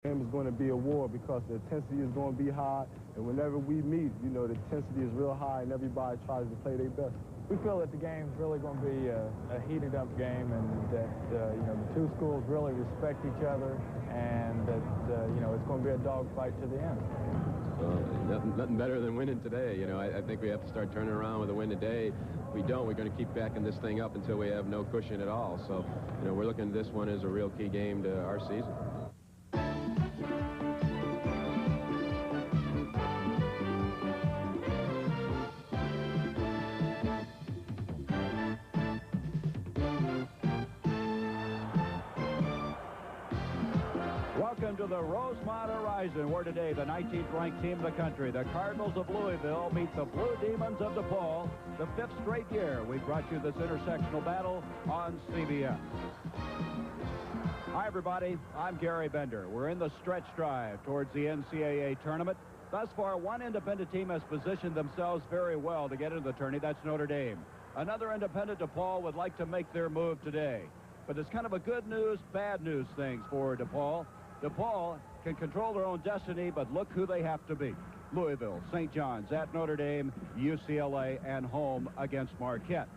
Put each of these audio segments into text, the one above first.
game is going to be a war because the intensity is going to be high, and whenever we meet, you know, the intensity is real high and everybody tries to play their best. We feel that the game is really going to be a heated up game, and that, you know, the two schools really respect each other, and that, you know, it's going to be a dogfight to the end. Nothing better than winning today. You know, I think we have to start turning around with a win today. If we don't, we're going to keep backing this thing up until we have no cushion at all. So, you know, we're looking at this one as a real key game to our season. Welcome to the Rosemont Horizon, where today the 19th ranked team of the country, the Cardinals of Louisville, meet the Blue Demons of DePaul. The 5th straight year we've brought you this intersectional battle on CBS. Hi everybody, I'm Gary Bender. We're in the stretch drive towards the NCAA tournament. Thus far, one independent team has positioned themselves very well to get into the tourney. That's Notre Dame. Another independent, DePaul, would like to make their move today. But it's kind of a good news, bad news things for DePaul. DePaul can control their own destiny, but look who they have to beat. Louisville, St. John's, at Notre Dame, UCLA, and home against Marquette.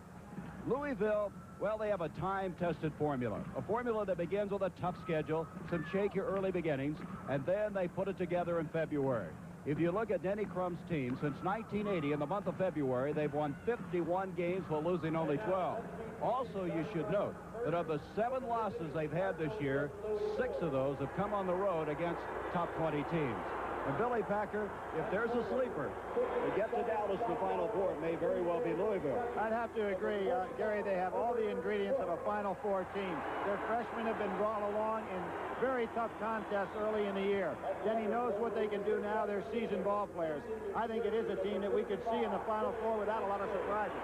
Louisville, well, they have a time-tested formula. A formula that begins with a tough schedule, some shaky early beginnings, and then they put it together in February. If you look at Denny Crum's team, since 1980, in the month of February, they've won 51 games while losing only 12. Also, you should note that of the 7 losses they've had this year, 6 of those have come on the road against top 20 teams. And Billy Packer, if there's a sleeper to get to Dallas in the Final Four, it may very well be Louisville. I'd have to agree, Gary. They have all the ingredients of a Final Four team. Their freshmen have been brought along in very tough contests early in the year. Denny knows what they can do now. They're seasoned ball players. I think it is a team that we could see in the Final Four without a lot of surprises.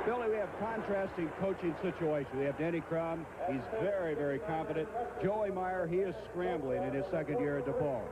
Billy, we have contrasting coaching situations. We have Denny Crum. He's very, very confident. Joey Meyer, he is scrambling in his second year at DePaul.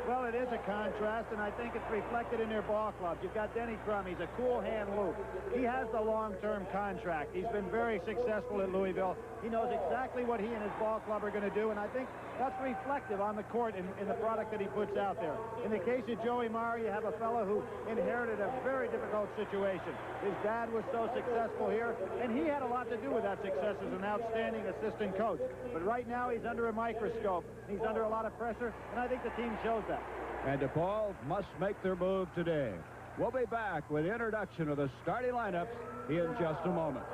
Well, it is a contrast, and I think it's reflected in their ball clubs. You've got Denny Crum. He's a cool hand Luke. He has the long-term contract. He's been very successful at Louisville. He knows exactly what he and his ball club are going to do, and I think that's reflective on the court in the product that he puts out there. In the case of Joey Meyer, you have a fellow who inherited a very difficult situation. His dad was so successful here, and he had a lot to do with that success as an outstanding assistant coach. But right now, he's under a microscope. He's under a lot of pressure, and I think the team shows that. And DePaul must make their move today. We'll be back with the introduction of the starting lineups in just a moment.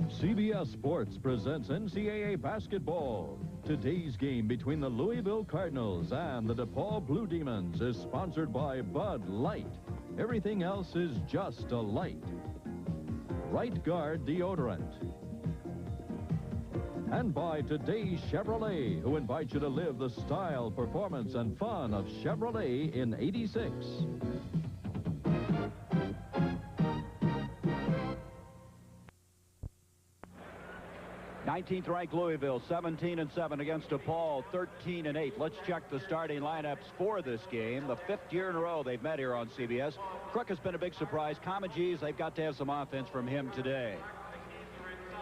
CBS Sports presents NCAA basketball. Today's game between the Louisville Cardinals and the DePaul Blue Demons is sponsored by Bud Light. Everything else is just a light. Right Guard deodorant. And by today's Chevrolet, who invite you to live the style, performance, and fun of Chevrolet in '86. 19th ranked Louisville, 17-7 against DePaul, 13-8. Let's check the starting lineups for this game. The 5th year in a row they've met here on CBS. Crook has been a big surprise. Comagese, they've got to have some offense from him today.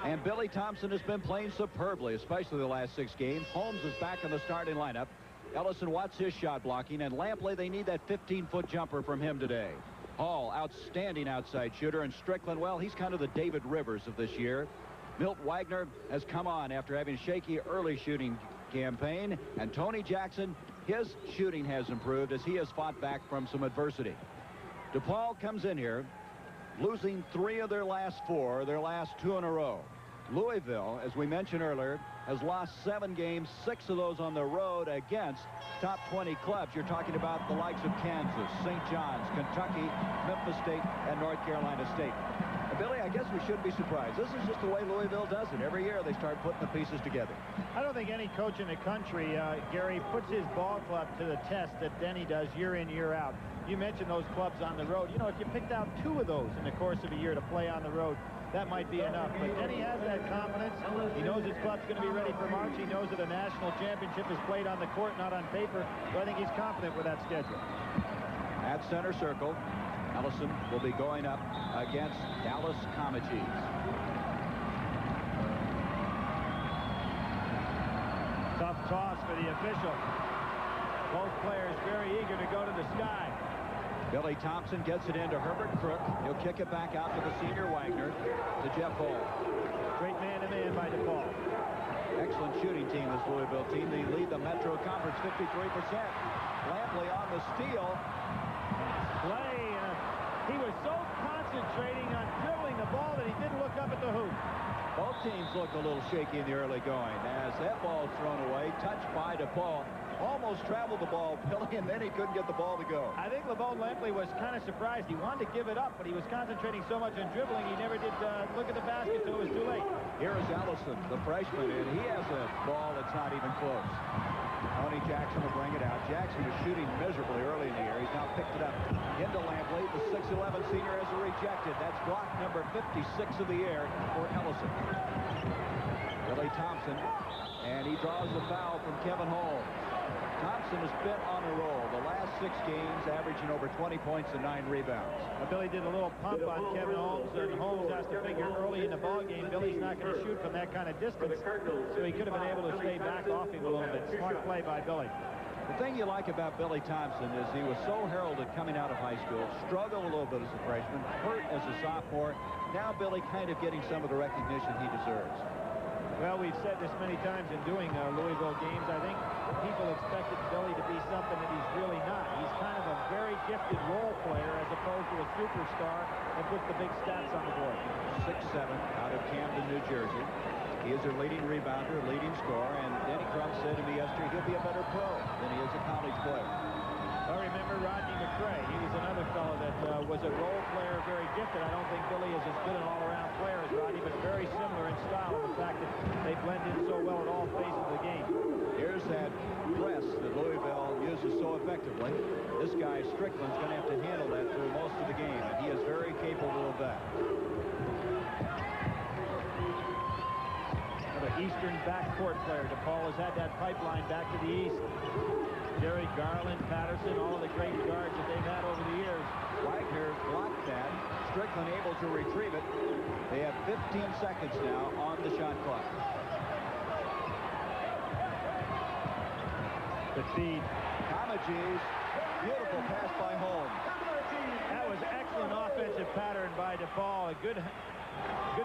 And Billy Thompson has been playing superbly, especially the last 6 games. Holmes is back in the starting lineup. Ellison Watts his shot blocking, and Lampley, they need that 15-foot jumper from him today. Hall, outstanding outside shooter, and Strickland, well, he's kind of the David Rivers of this year. Milt Wagner has come on after having a shaky early shooting campaign, and Tony Jackson, his shooting has improved as he has fought back from some adversity. DePaul comes in here losing 3 of their last 4, their last 2 in a row. Louisville, as we mentioned earlier, has lost 7 games, 6 of those on the road against top 20 clubs. You're talking about the likes of Kansas, St. John's, Kentucky, Memphis State, and North Carolina State. Billy, I guess we shouldn't be surprised. This is just the way Louisville does it. Every year they start putting the pieces together. I don't think any coach in the country, Gary, puts his ball club to the test that Denny does year in, year out. You mentioned those clubs on the road. You know, if you picked out 2 of those in the course of a year to play on the road, that might be enough. But Denny has that confidence. He knows his club's going to be ready for March. He knows that a national championship is played on the court, not on paper. So I think he's confident with that schedule. At center circle, Ellison will be going up against Dallas Comagese. Tough toss for the official. Both players very eager to go to the sky. Billy Thompson gets it into Herbert Crook. He'll kick it back out to the senior Wagner, to Jeff Hall. Straight man-to-man by DePaul. Excellent shooting team, this Louisville team. They lead the Metro Conference 53%. Lampley on the steal. Play. He was so concentrating on dribbling the ball that he didn't look up at the hoop. Both teams looked a little shaky in the early going as that ball thrown away, touched by DePaul. Almost traveled the ball, Billy, and then he couldn't get the ball to go. I think LeBone Lampley was kind of surprised. He wanted to give it up, but he was concentrating so much on dribbling, he never did look at the basket until it was too late. Here is Ellison, the freshman, and he has a ball that's not even close. Tony Jackson will bring it out. Jackson was shooting miserably early in the year. He's now picked it up into Lampley. The 6'11 senior has it rejected. That's block number 56 of the year for Ellison. Billy Thompson, and he draws the foul from Kevin Holmes. Thompson has been on a roll. The last 6 games averaging over 20 points and 9 rebounds. Billy did a little pump on Kevin Holmes, and Holmes has to figure early in the ball game Billy's not going to shoot from that kind of distance, so he could have been able to stay back off him a little bit. Smart play by Billy. The thing you like about Billy Thompson is he was so heralded coming out of high school, struggled a little bit as a freshman, hurt as a sophomore. Now Billy kind of getting some of the recognition he deserves. Well, we've said this many times in doing Louisville games. I think people expected Billy to be something that he's really not. He's kind of a very gifted role player as opposed to a superstar that puts the big stats on the board. 6'7", out of Camden, New Jersey. He is their leading rebounder, leading scorer, and Denny Crum said to me yesterday he'll be a better pro than he is a college player. I remember Rodney McCray. He was another fellow that was a role player, very gifted. I don't think Billy is as good an all-around player as Rodney, but very similar in style in the fact that they blend in so well at all phases of the game. Here's that press that Louisville uses so effectively. This guy, Strickland's going to have to handle that through most of the game, and he is very capable of that. Another Eastern backcourt player. DePaul has had that pipeline back to the east. Jerry Garland, Patterson, all of the great guards that they've had over the years. Wagner blocked that. Strickland able to retrieve it. They have 15 seconds now on the shot clock. The feed. Comegys, beautiful pass by Holmes. That was excellent offensive pattern by DePaul. A good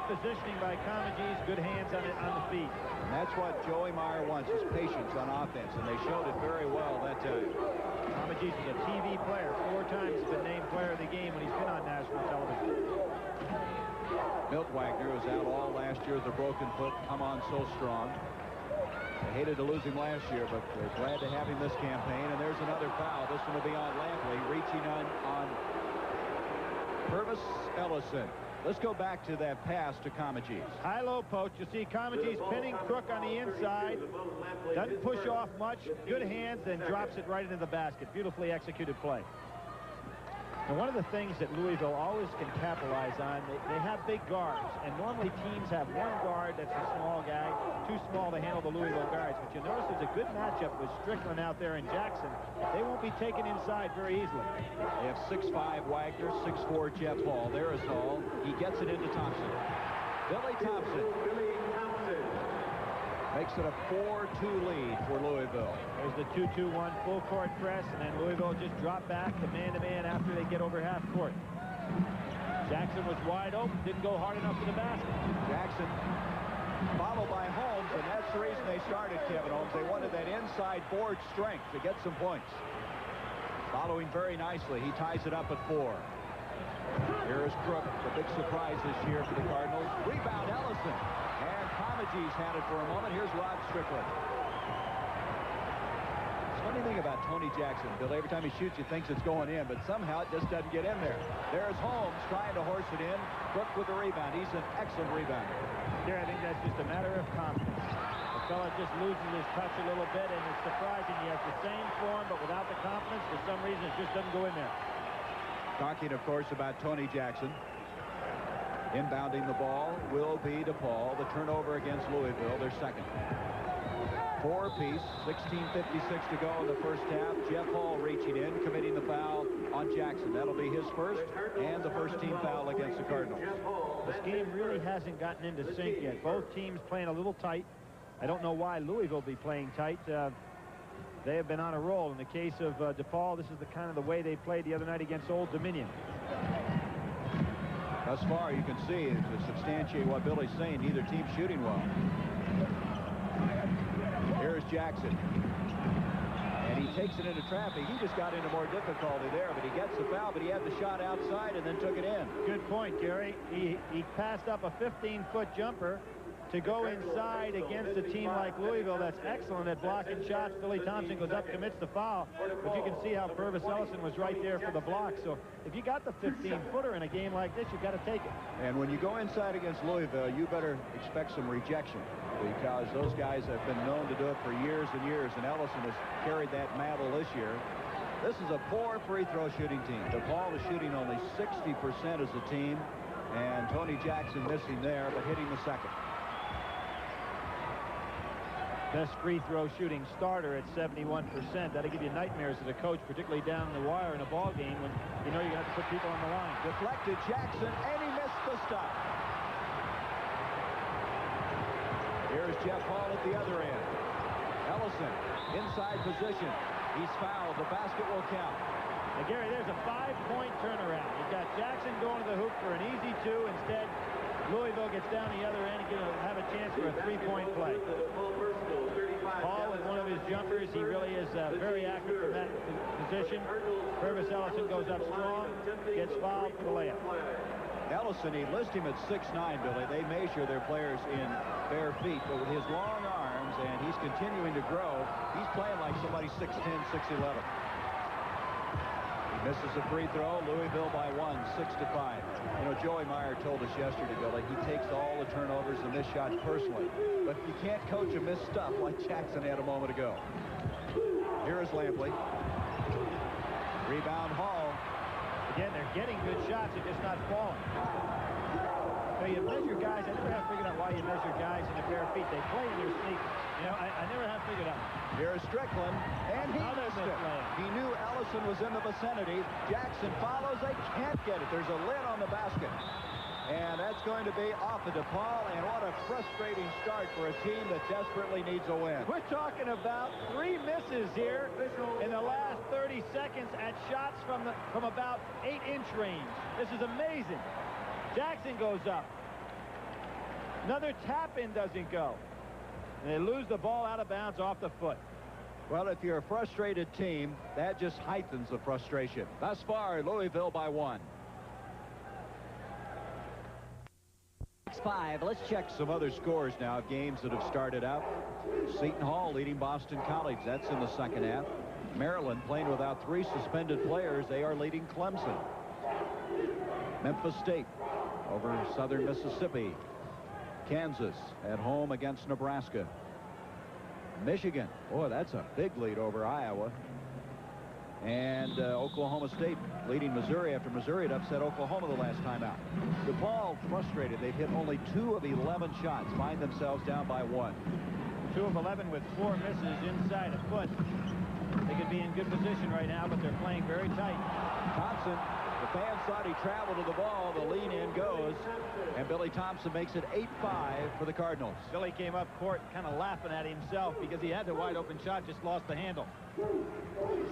positioning by Comegys, good hands on the feet. And that's what Joey Meyer wants, is patience on offense, and they showed it very well that time. Comegys is a TV player. 4 times he's been named player of the game when he's been on national television. Milt Wagner was out all last year with a broken foot, come on so strong. They hated to lose him last year, but they're glad to have him this campaign. And there's another foul. This one will be on Lampley, reaching on Purvis Ellison. Let's go back to that pass to Comegys. High-low post. You see Comegys pinning Crook on the inside. Doesn't push off much. Good hands, and drops it right into the basket. Beautifully executed play. And one of the things that Louisville always can capitalize on, they have big guards. And normally teams have one guard that's a small guy, too small to handle the Louisville guards. But you notice there's a good matchup with Strickland out there and Jackson. They won't be taken inside very easily. They have 6'5" Wagner, 6'4" Jeff Hall. There is Hall. He gets it into Thompson. Billy Thompson makes it a 4-2 lead for Louisville. There's the 2-2-1 full court press, and then Louisville just drop back to man-to-man after they get over half court. Jackson was wide open, didn't go hard enough to the basket. Jackson followed by Holmes, and that's the reason they started Kevin Holmes. They wanted that inside board strength to get some points. Following very nicely, he ties it up at 4. Here is Crook, the big surprise this year for the Cardinals. Rebound Ellison. And Comegys had it for a moment. Here's Rod Strickland. It's funny thing about Tony Jackson, Bill, every time he shoots, he thinks it's going in, but somehow it just doesn't get in there. There's Holmes trying to horse it in. Crook with the rebound. He's an excellent rebounder. Here, I think that's just a matter of confidence. The fella just loses his touch a little bit, and it's surprising. He has the same form, but without the confidence, for some reason, it just doesn't go in there. Talking, of course, about Tony Jackson. Inbounding the ball will be DePaul. The turnover against Louisville, their second. 4-piece, 16:56 to go in the first half. Jeff Hall reaching in, committing the foul on Jackson. That'll be his first and the first team foul against the Cardinals. This game really hasn't gotten into sync yet. Both teams playing a little tight. I don't know why Louisville be playing tight. They have been on a roll. In the case of DePaul, this is the kind of the way they played the other night against Old Dominion. Thus far, you can see, to substantiate what Billy's saying, neither team's shooting well. Here's Jackson. And he takes it into traffic. He just got into more difficulty there, but he gets the foul, but he had the shot outside and then took it in. Good point, Gary. He passed up a 15-foot jumper to go inside against a team like Louisville that's excellent at blocking shots. Billy Thompson goes up, commits the foul, but you can see how Purvis Ellison was right there for the block. So if you got the 15-footer in a game like this, you've got to take it. And when you go inside against Louisville, you better expect some rejection, because those guys have been known to do it for years and years, and Ellison has carried that mantle this year. This is a poor free throw shooting team. DePaul is shooting only 60% as a team, and Tony Jackson missing there, but hitting the second. Best free throw shooting starter at 71%. That'll give you nightmares as a coach, particularly down the wire in a ball game when you know you're going to have to put people on the line. Deflected Jackson, and he missed the stop. Here's Jeff Hall at the other end. Ellison, inside position. He's fouled. The basket will count. Now, Gary, there's a 5-point turnaround. You've got Jackson going to the hoop for an easy 2. Instead, Louisville gets down the other end and going to have a chance for a 3-point play. Hall with one of his jumpers. He really is very active from that position. Purvis Ellison goes up strong, gets fouled for the layup. Ellison, he lists him at 6'9", Billy. They measure their players in bare feet, but with his long arms, and he's continuing to grow, he's playing like somebody 6'10", 6'11". Misses a free throw. Louisville by 1, 6-5. You know, Joey Meyer told us yesterday, Billy, he takes all the turnovers and missed shots personally. But you can't coach a missed stuff like Jackson had a moment ago. Here is Lampley. Rebound Hall. Again, they're getting good shots. They're just not falling. So you measure guys. I never have figured out why you measure guys in their bare feet. They play in their sneakers. You know, I never have figured out. Here's Strickland, and he missed it. He knew Ellison was in the vicinity. Jackson follows. They can't get it. There's a lid on the basket. And that's going to be off of DePaul, and what a frustrating start for a team that desperately needs a win. We're talking about 3 misses here in the last 30 seconds at shots from about 8-inch range. This is amazing. Jackson goes up. Another tap-in doesn't go. And they lose the ball out of bounds off the foot. Well, if you're a frustrated team, that just heightens the frustration. Thus far, Louisville by 1. 6-5. Let's check some other scores now of games that have started out. Seton Hall leading Boston College. That's in the second half. Maryland playing without 3 suspended players. They are leading Clemson. Memphis State over Southern Mississippi. Kansas at home against Nebraska. Michigan, boy, that's a big lead over Iowa. And Oklahoma State leading Missouri after Missouri had upset Oklahoma the last time out. DePaul frustrated. They've hit only 2 of 11 shots, find themselves down by 1. 2 of 11 with 4 misses inside a foot. They could be in good position right now, but they're playing very tight. Thompson, the fans thought he traveled to the ball. The lean in goes, and Billy Thompson makes it 8-5 for the Cardinals. Billy came up court kind of laughing at himself because he had the wide open shot, just lost the handle.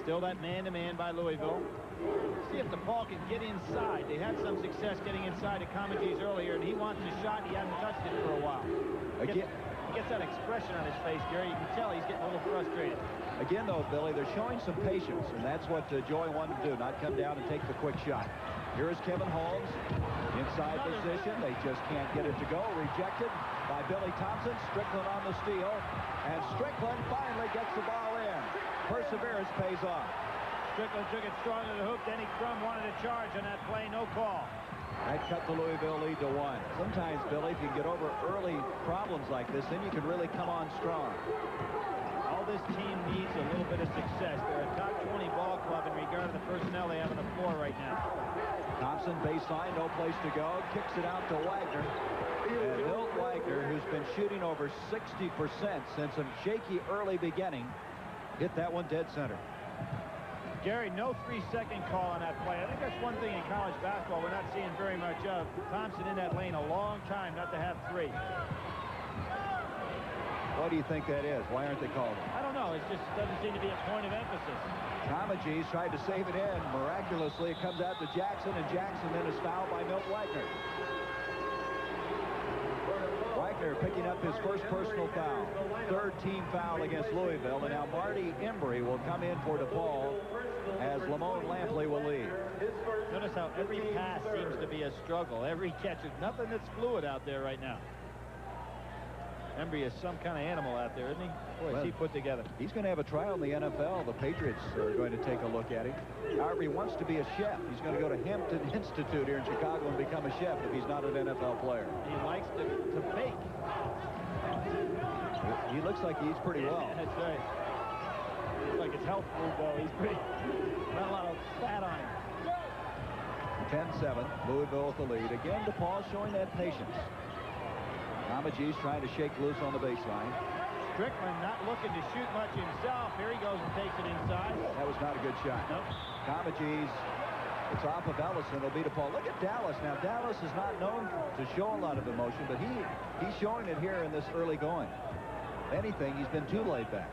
Still that man-to-man by Louisville. See if DePaul can get inside. They had some success getting inside to Comagese earlier, and he wants a shot. He hasn't touched it for a while. He gets that expression on his face, Gary. You can tell he's getting a little frustrated. Again, though, Billy, they're showing some patience, and that's what Joey wanted to do, not come down and take the quick shot. Here is Kevin Holmes. Inside position. They just can't get it to go. Rejected by Billy Thompson. Strickland on the steal. And Strickland finally gets the ball in. Perseverance pays off. Strickland took it strong to the hoop. Denny Crum wanted to charge on that play. No call. That cut the Louisville lead to 1. Sometimes, Billy, if you get over early problems like this, then you can really come on strong. All this team needs a little bit of success. They're a top 20 ball club in regard to the personnel they have on the floor right now. Thompson baseline, no place to go. Kicks it out to Wagner. And Milt Wagner, who's been shooting over 60% since a shaky early beginning, hit that one dead center. Gary, no 3-second call on that play. I think that's one thing in college basketball we're not seeing very much of. Thompson in that lane a long time not to have 3. What do you think that is? Why aren't they called? I don't know. It just doesn't seem to be a point of emphasis. Comegys tried to save it in. Miraculously, it comes out to Jackson, and Jackson then is fouled by Milt Wagner. Wagner picking up his first personal foul. Third team foul against Louisville. And now Marty Embry will come in for DePaul as Lamone Lampley will lead. Notice how every pass seems to be a struggle. Every catch is nothing that's fluid out there right now. Embry is some kind of animal out there, isn't he? Boy, Well, is he put together. He's going to have a trial in the NFL. The Patriots are going to take a look at him. However, he wants to be a chef. He's going to go to Hampton Institute here in Chicago and become a chef if he's not an NFL player. He likes to bake. He looks like he eats pretty well. That's right. Looks like it's health food, though. He's pretty... Not a lot of fat on him. 10-7, Louisville with the lead. Again, DePaul showing that patience. Comegys trying to shake loose on the baseline. Strickland not looking to shoot much himself. Here he goes and takes it inside. That was not a good shot. Nope. Comegys, it's off of Ellison. It'll be DePaul. Look at Dallas. Now, Dallas is not known to show a lot of emotion, but he's showing it here in this early going. If anything, he's been too laid back.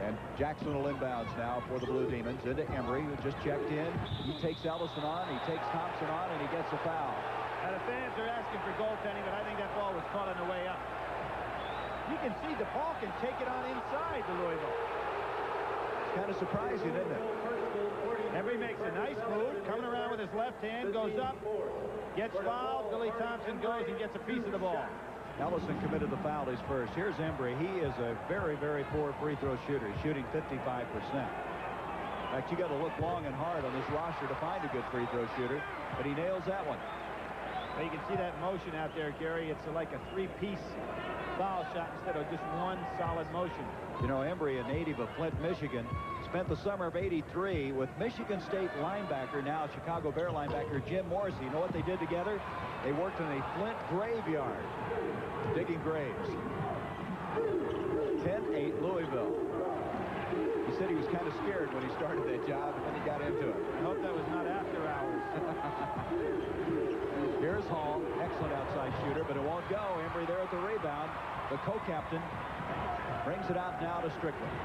And Jackson will inbounds now for the Blue Demons into Embry, who just checked in. He takes Ellison on, he takes Thompson on, and he gets a foul. Now, the fans are asking for goaltending, but I think that ball was caught on the way up. You can see DePaul can take it on inside to Louisville. It's kind of surprising, isn't it? Embry makes a nice move, coming around with his left hand, goes up, gets fouled. Billy Thompson goes and gets a piece of the ball. Ellison committed the foul his first. Here's Embry. He is a very, very poor free throw shooter. He's shooting 55%. In fact, you got to look long and hard on this roster to find a good free throw shooter, but he nails that one. Well, you can see that motion out there, Gary. It's like a three-piece foul shot instead of just one solid motion. You know, Embry, a native of Flint, Michigan, spent the summer of '83 with Michigan State linebacker, now Chicago Bear linebacker, Jim Morrissey. You know what they did together? They worked in a Flint graveyard, digging graves. 10-8 Louisville. He said he was kind of scared when he started that job, and then he got into it. I hope that was not after hours. Here's Hall, excellent outside shooter, but it won't go. Embry there at the rebound. The co-captain brings it out now to Strickland.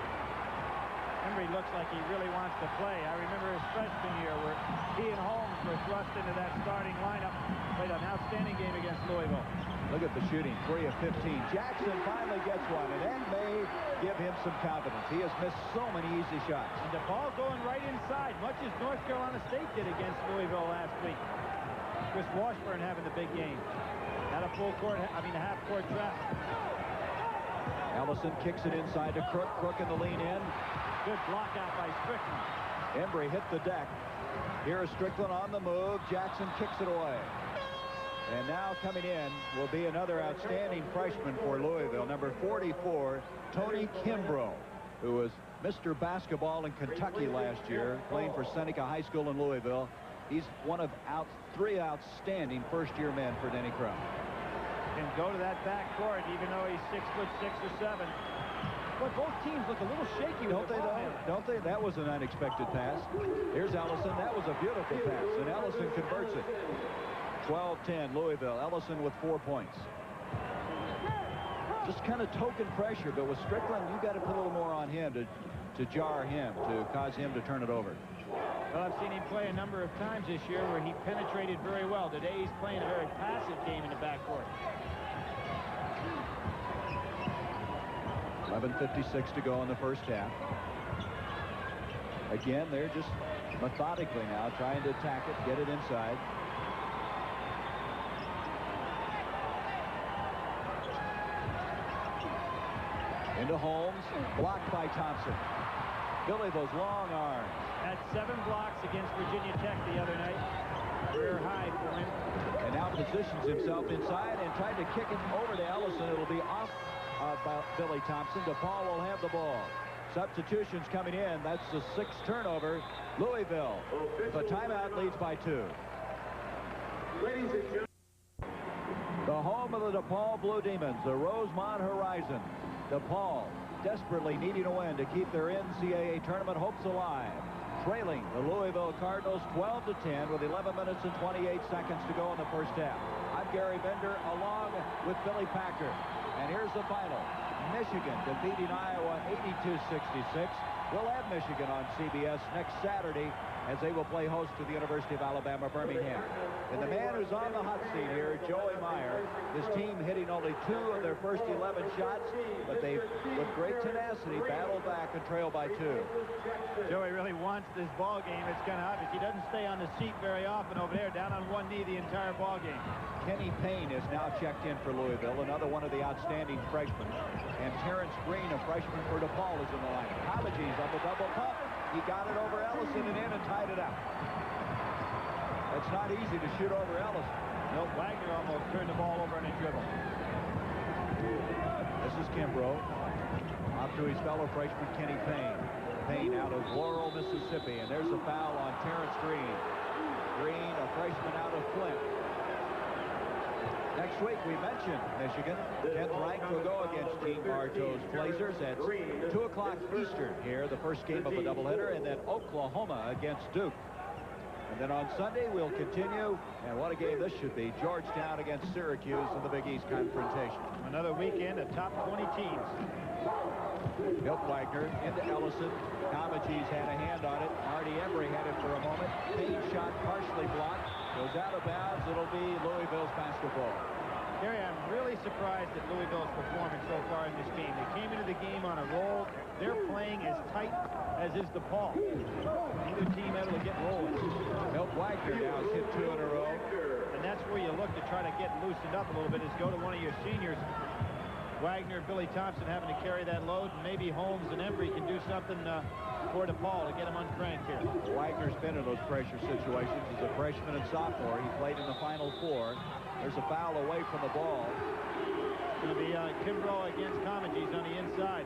Embry looks like he really wants to play. I remember his freshman year where he and Holmes were thrust into that starting lineup. Played an outstanding game against Louisville. Look at the shooting, 3 of 15. Jackson finally gets one, and that may give him some confidence. He has missed so many easy shots. And DePaul going right inside, much as North Carolina State did against Louisville last week. Chris Washburn having the big game. Not a full court, a half-court trap. Ellison kicks it inside to Crook. Crook in the lean in. Good block out by Strickland. Embry hit the deck. Here is Strickland on the move. Jackson kicks it away. And now coming in will be another outstanding freshman for Louisville, number 44, Tony Kimbrough, who was Mr. Basketball in Kentucky last year, playing for Seneca High School in Louisville. He's one of three outstanding first-year men for Denny Crum. Can go to that back court, even though he's 6'6" or 7. But both teams look a little shaky with the ball. Don't they? That was an unexpected pass. Here's Ellison. That was a beautiful pass, and Ellison converts it. 12-10 Louisville. Ellison with 4 points. Just kind of token pressure, but with Strickland, you got to put a little more on him to jar him, to cause him to turn it over. Well, I've seen him play a number of times this year where he penetrated very well. Today he's playing a very passive game in the backcourt. 11:56 to go in the first half. Again, they're just methodically now trying to attack it, get it inside. Into Holmes, blocked by Thompson. Billy, those long arms. Had 7 blocks against Virginia Tech the other night. Career high for him. And now positions himself inside and tried to kick it over to Ellison. It'll be off by Billy Thompson. DePaul will have the ball. Substitutions coming in. That's the 6th turnover. Louisville, the timeout, leads by 2. The home of the DePaul Blue Demons, the Rosemont Horizons. DePaul desperately needing a win to keep their NCAA tournament hopes alive. Trailing the Louisville Cardinals 12-10 with 11 minutes and 28 seconds to go in the first half. I'm Gary Bender along with Billy Packer. And here's the final. Michigan defeating Iowa 82-66. We'll have Michigan on CBS next Saturday as they will play host to the University of Alabama, Birmingham. And the man who's on the hot seat here, Joey Meyer, his team hitting only 2 of their first 11 shots, but they, with great tenacity, battled back and trail by 2. Joey really wants this ball game. It's kind of obvious. He doesn't stay on the seat very often over there, down on one knee the entire ball game. Kenny Payne is now checked in for Louisville, another one of the outstanding freshmen. And Terrence Green, a freshman for DePaul, is in the line. Comegys on the double pump. He got it over Ellison and in and tied it up. It's not easy to shoot over Ellison. No, Wagner almost turned the ball over in a dribble. This is Kimbrough. Off to his fellow freshman, Kenny Payne. Payne out of Laurel, Mississippi. And there's a foul on Terrence Green. Green, a freshman out of Flint. Next week, we mentioned Michigan. 10th ranked will go against Gene Bartow's Blazers at 2 o'clock Eastern here, the first game of a doubleheader, and then Oklahoma against Duke. And then on Sunday, we'll continue, and what a game this should be, Georgetown against Syracuse in the Big East confrontation. Another weekend of top 20 teams. Milt Wagner into Ellison. Comegys had a hand on it. Marty Emery had it for a moment. Payne shot partially blocked. Goes out of bounds. It'll be Louisville's basketball. Gary, I'm really surprised at Louisville's performance so far in this game. They came into the game on a roll. They're playing as tight as is DePaul. Neither team able to get rolling. Milt Wagner now has hit 2 in a row. And that's where you look to try to get loosened up a little bit, is go to one of your seniors. Wagner, Billy Thompson having to carry that load, and maybe Holmes and Embry can do something for DePaul to get him uncranked here. Wagner's been in those pressure situations as a freshman and sophomore. He played in the Final Four. There's a foul away from the ball. It's going to be Kimbrough against Comegys on the inside.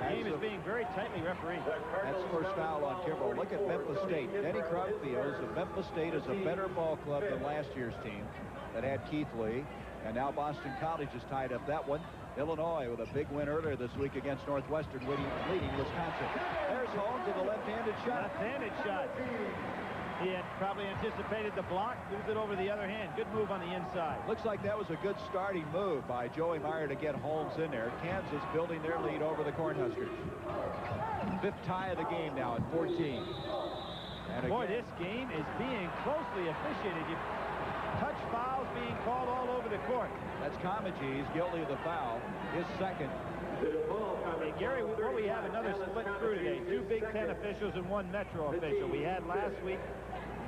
The game is being very tightly refereed. That's the first foul on Kimbrough. Look at Memphis State. Denny Krug feels that Memphis State is a better ball club than last year's team that had Keith Lee. And now Boston College has tied up that one. Illinois with a big win earlier this week against Northwestern, leading Wisconsin. There's Holmes with a left-handed shot. Left-handed shot. He had probably anticipated the block, moved it over the other hand. Good move on the inside. Looks like that was a good starting move by Joey Meyer to get Holmes in there. Kansas building their lead over the Cornhuskers. 5th tie of the game now at 14. And boy, this game is being closely officiated. Touch fouls being called all over the court. That's Comegys guilty of the foul. His second. Hey, Gary, what we have another split crew today. 2 Big Ten officials and 1 Metro official. We had last week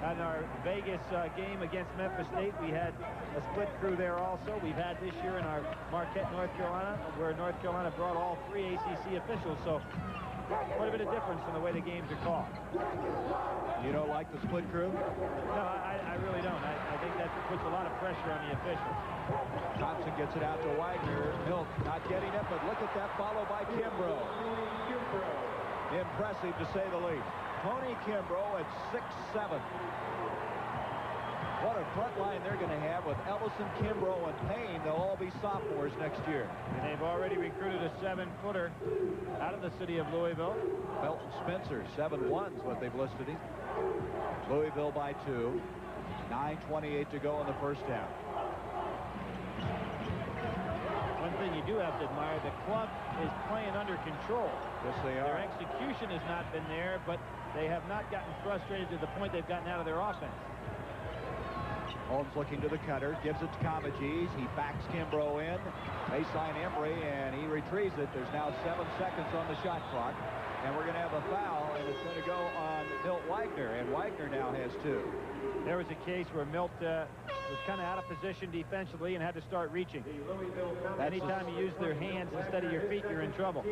on our Vegas game against Memphis State. We had a split crew there also. We've had this year in our Marquette, North Carolina, where North Carolina brought all 3 ACC officials. So quite a bit of difference in the way the games are called. You don't like the split crew? No, I really don't. I think that puts a lot of pressure on the officials. Thompson gets it out to Wagner. Milt not getting it, but look at that follow by Kimbrough. Impressive to say the least. Tony Kimbrough at 6'7". What a front line they're going to have with Ellison, Kimbrough, and Payne. They'll all be sophomores next year. And they've already recruited a 7-footer out of the city of Louisville. Belton Spencer, 7'1" is what they've listed him. Louisville by 2. 9:28 to go in the first half. One thing you do have to admire, the club is playing under control. Yes, they are. Their execution has not been there, but they have not gotten frustrated to the point they've gotten out of their offense. Holmes looking to the cutter, gives it to Comegys. He backs Kimbrough in. Baseline Embry, and he retrieves it. There's now 7 seconds on the shot clock. And we're going to have a foul, and it's going to go on Milt Wagner. And Wagner now has 2. There was a case where Milt was kind of out of position defensively and had to start reaching. Anytime you use their hands instead of your feet, you're in trouble.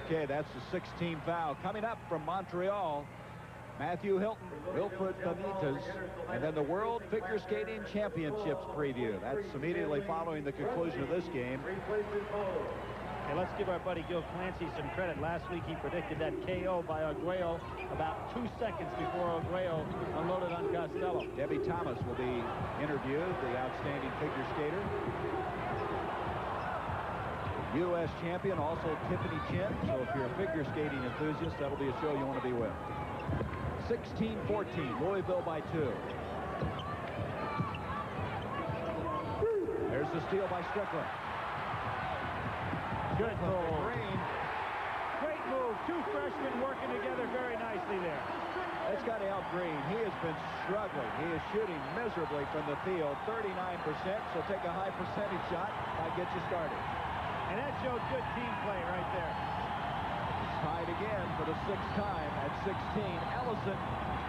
Okay, that's the 16th foul. Coming up from Montreal, Matthew Hilton, Wilfred Benitez, and then the World Figure Skating Championships preview. That's immediately following the conclusion of this game. Hey, let's give our buddy Gil Clancy some credit. Last week he predicted that KO by Arguello about 2 seconds before Arguello unloaded on Costello. Debbie Thomas will be interviewed, the outstanding figure skater. U.S. champion, also Tiffany Chen. So if you're a figure skating enthusiast, that'll be a show you want to be with. 16-14, Louisville by 2. There's the steal by Strickland. Good move. Green. Great move. Two freshmen working together very nicely there. That's got to help Green. He has been struggling. He is shooting miserably from the field, 39%. So take a high percentage shot. Might get you started. And that showed good team play right there. It's tied again for the 6th time at 16. Ellison,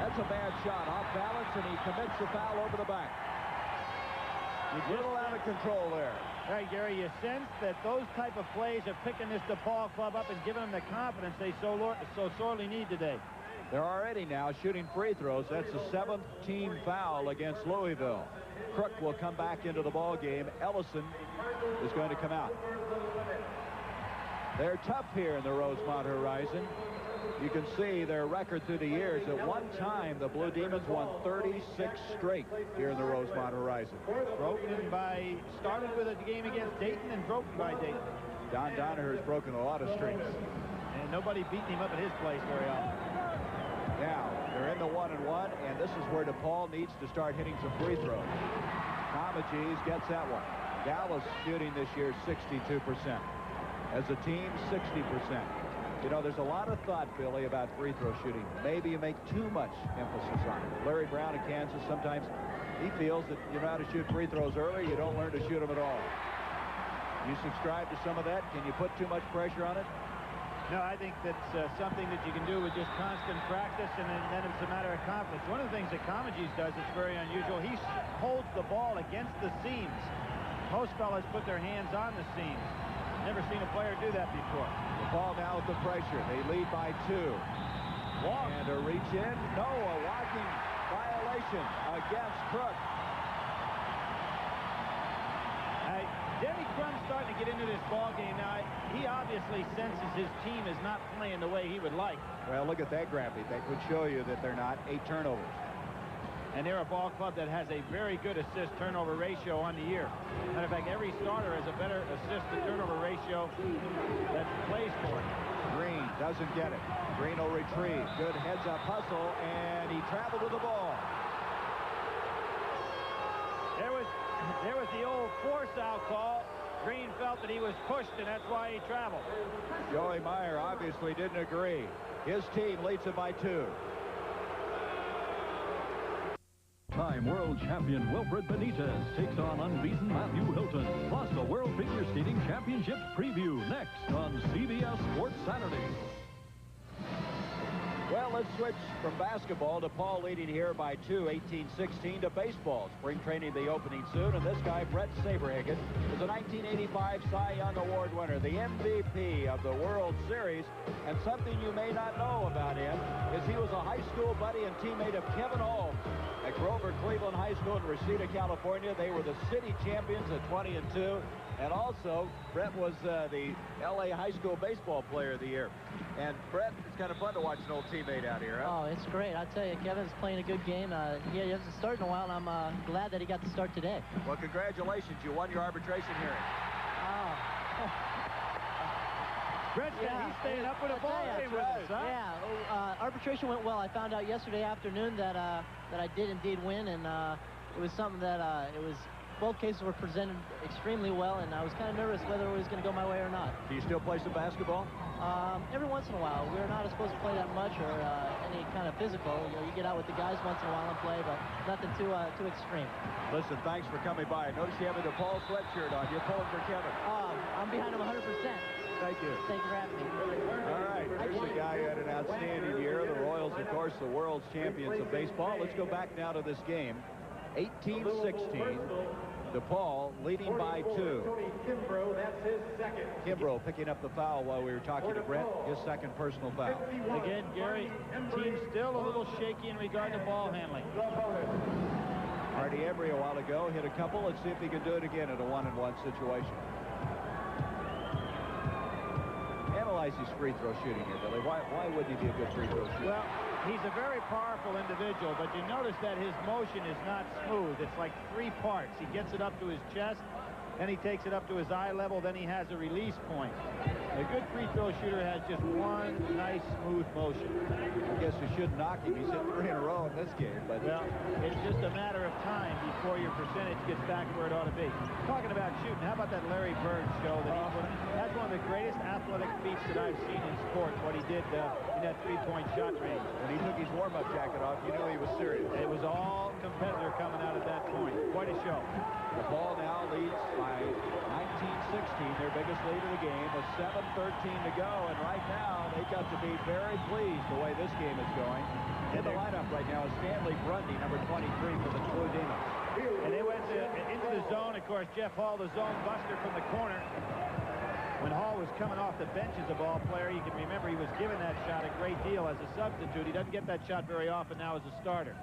that's a bad shot. Off balance, and he commits the foul over the back. He's a little out of control there. Right, Gary, you sense that those type of plays are picking this DePaul club up and giving them the confidence they so sorely need today. They're already now shooting free throws. That's the 7th team foul against Louisville. Crook will come back into the ball game. Ellison is going to come out. They're tough here in the Rosemont Horizon. You can see their record through the years. At one time, the Blue Demons won 36 straight here in the Rosemont Horizon. Started with a game against Dayton and broken by Dayton. Don Donaher has broken a lot of streaks. And nobody beating him up at his place very often. Now, they're in the 1-and-1, and this is where DePaul needs to start hitting some free throws. Comagese gets that one. Dallas shooting this year 62%. As a team, 60%. You know, there's a lot of thought, Billy, about free throw shooting. Maybe you make too much emphasis on it. Larry Brown in Kansas, sometimes he feels that you know how to shoot free throws early, you don't learn to shoot them at all. You subscribe to some of that? Can you put too much pressure on it? No, I think that's something that you can do with just constant practice, and then it's a matter of confidence. One of the things that Comagese does that's very unusual, he holds the ball against the seams. Most fellas put their hands on the seams. Never seen a player do that before. DePaul now with the pressure. They lead by 2. Walk. And a reach in. No, a walking violation against Crook. Denny Crum's starting to get into this ball game now. He obviously senses his team is not playing the way he would like. Well, look at that graphic. That would show you that they're not. 8 turnovers. And they're a ball club that has a very good assist-turnover ratio on the year. Matter of fact, every starter has a better assist-to-turnover ratio that plays for it. Green doesn't get it. Green will retrieve. Good heads-up hustle, and he traveled with the ball. There was the old force-out call. Green felt that he was pushed, and that's why he traveled. Joey Meyer obviously didn't agree. His team leads it by 2. Time world champion Wilfred Benitez takes on unbeaten Matthew Hilton. Plus a World Figure Skating Championships preview next on CBS Sports Saturday. Well, let's switch from basketball. DePaul leading here by 2, 18-16 to baseball. Spring training the opening soon, and this guy, Brett Saberhagen, is a 1985 Cy Young Award winner, the MVP of the World Series. And something you may not know about him is he was a high school buddy and teammate of Kevin Holmes at Grover Cleveland High School in Reseda, California. They were the city champions at 20-2. And also, Brett was the L.A. High School Baseball Player of the Year. And, Brett, it's kind of fun to watch an old teammate out here, huh? Oh, it's great. I tell you, Kevin's playing a good game. He hasn't started in a while, and I'm glad that he got to start today. Well, congratulations. You won your arbitration hearing. Oh. Brett's he's staying up with a ball game with us, huh? Yeah, arbitration went well. I found out yesterday afternoon that I did indeed win, and it was something that both cases were presented extremely well, and I was kind of nervous whether it was going to go my way or not. Do you still play some basketball? Every once in a while. We're not supposed to play that much or any kind of physical. You get out with the guys once in a while and play, but nothing too extreme. Listen, thanks for coming by. Notice you have a DePaul sweatshirt on. You're pulling for Kevin. I'm behind him 100%. Thank you. Thank you for having me. All right, here's a guy who had an outstanding year. The Royals, of course, the world's champions of baseball. Let's go back now to this game. 18-16. DePaul leading by 2. Kimbrough picking up the foul while we were talking to Brett. His second personal foul. Again, Gary, team's still a little shaky in regard to ball handling. Marty Emery a while ago hit a couple. Let's see if he can do it again in a 1-on-1 situation. Analyze his free throw shooting here, Billy. Why wouldn't he be a good free throw shooter? Well, he's a very powerful individual, but you notice that his motion is not smooth. It's like 3 parts. He gets it up to his chest, then he takes it up to his eye level, then he has a release point. A good free throw shooter has just one nice, smooth motion. I guess you shouldn't knock him. He's hit 3 in a row in this game. But well, it's just a matter of time before your percentage gets back where it ought to be. Talking about shooting, how about that Larry Bird show that he put in? That's one of the greatest athletic feats that I've seen in sports, what he did in that three-point shot range. When he took his warm-up jacket off, you knew he was serious. It was all competitor coming out at that point. Quite a show. DePaul now leads by 19-16, their biggest lead of the game, with 7:13 to go, and right now they've got to be very pleased the way this game is going. In the lineup right now is Stanley Grundy, number 23 for the Blue Demons. And they went into the zone. Of course, Jeff Hall, the zone buster from the corner. When Hall was coming off the bench as a ball player, you can remember he was given that shot a great deal as a substitute. He doesn't get that shot very often now as a starter.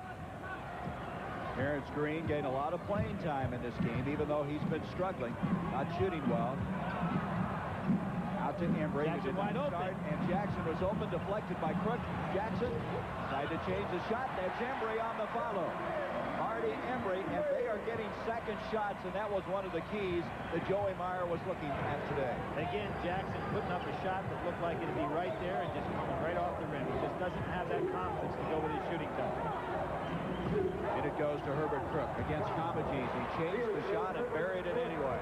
Terrence Green gained a lot of playing time in this game, even though he's been struggling, not shooting well. Out to Embry. Jackson wide open. And Jackson was open, deflected by Crook. Jackson tried to change the shot. That's Embry on the follow. Marty Embry, and they are getting second shots, and that was one of the keys that Joey Meyer was looking at today. Again, Jackson putting up a shot that looked like it'd be right there and just coming right off the rim. He just doesn't have that confidence to go with his shooting touch. And it goes to Herbert Crook against Comagese. He changed the shot and buried it anyway.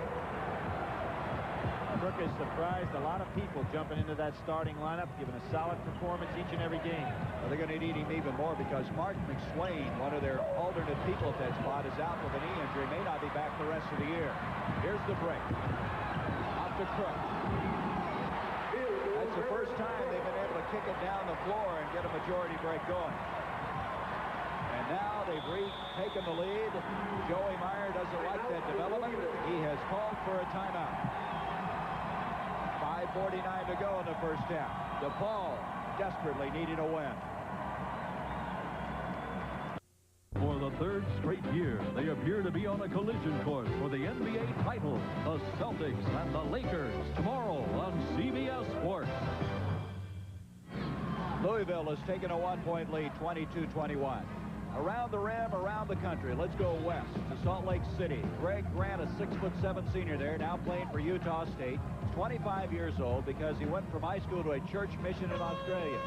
Crook has surprised a lot of people jumping into that starting lineup, giving a solid performance each and every game. Well, they're going to need him even more because Mark McSwain, one of their alternate people at that spot, is out with a knee injury. May not be back the rest of the year. Here's the break. Out to Crook. That's the first time they've been able to kick it down the floor and get a majority break going. And now they've taken the lead. Joey Meyer doesn't like that development. He has called for a timeout. 5:49 to go in the first half. DePaul desperately needing a win. For the third straight year, they appear to be on a collision course for the NBA title. The Celtics and the Lakers tomorrow on CBS Sports. Louisville has taken a 1-point lead, 22-21. Around the rim, around the country. Let's go west to Salt Lake City. Greg Grant, a 6'7" senior there, now playing for Utah State. 25 years old because he went from high school to a church mission in Australia.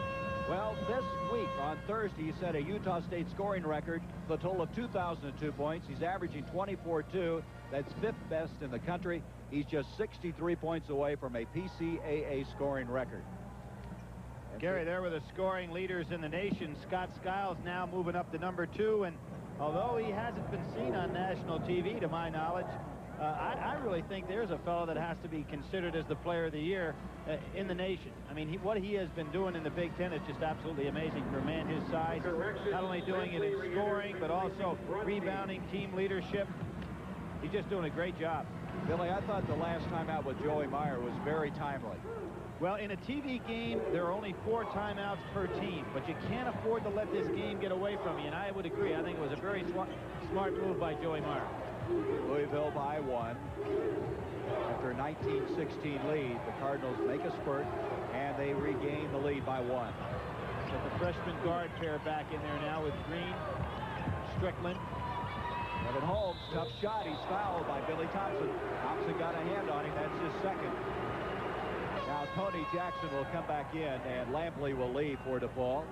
Well, this week on Thursday, he set a Utah State scoring record, the total of 2,002 points. He's averaging 24-2. That's 5th best in the country. He's just 63 points away from a PCAA scoring record. Gary, there were the scoring leaders in the nation. Scott Skiles now moving up to number 2, and although he hasn't been seen on national TV, to my knowledge, I really think there's a fellow that has to be considered as the player of the year in the nation. I mean, what he has been doing in the Big Ten is just absolutely amazing for a man his size. Not only doing it in scoring, but also rebounding, team leadership. He's just doing a great job. Billy, I thought the last time out with Joey Meyer was very timely. Well, in a TV game, there are only 4 timeouts per team, but you can't afford to let this game get away from you, and I would agree. I think it was a very smart move by Joey Meyer. Louisville by 1. After a 19-16 lead, the Cardinals make a spurt, and they regain the lead by 1. So the freshman guard pair back in there now with Green, Strickland. Evan Holmes, tough shot. He's fouled by Billy Thompson. Thompson got a hand on him. That's his second. Now Tony Jackson will come back in, and Lampley will leave for DePaul.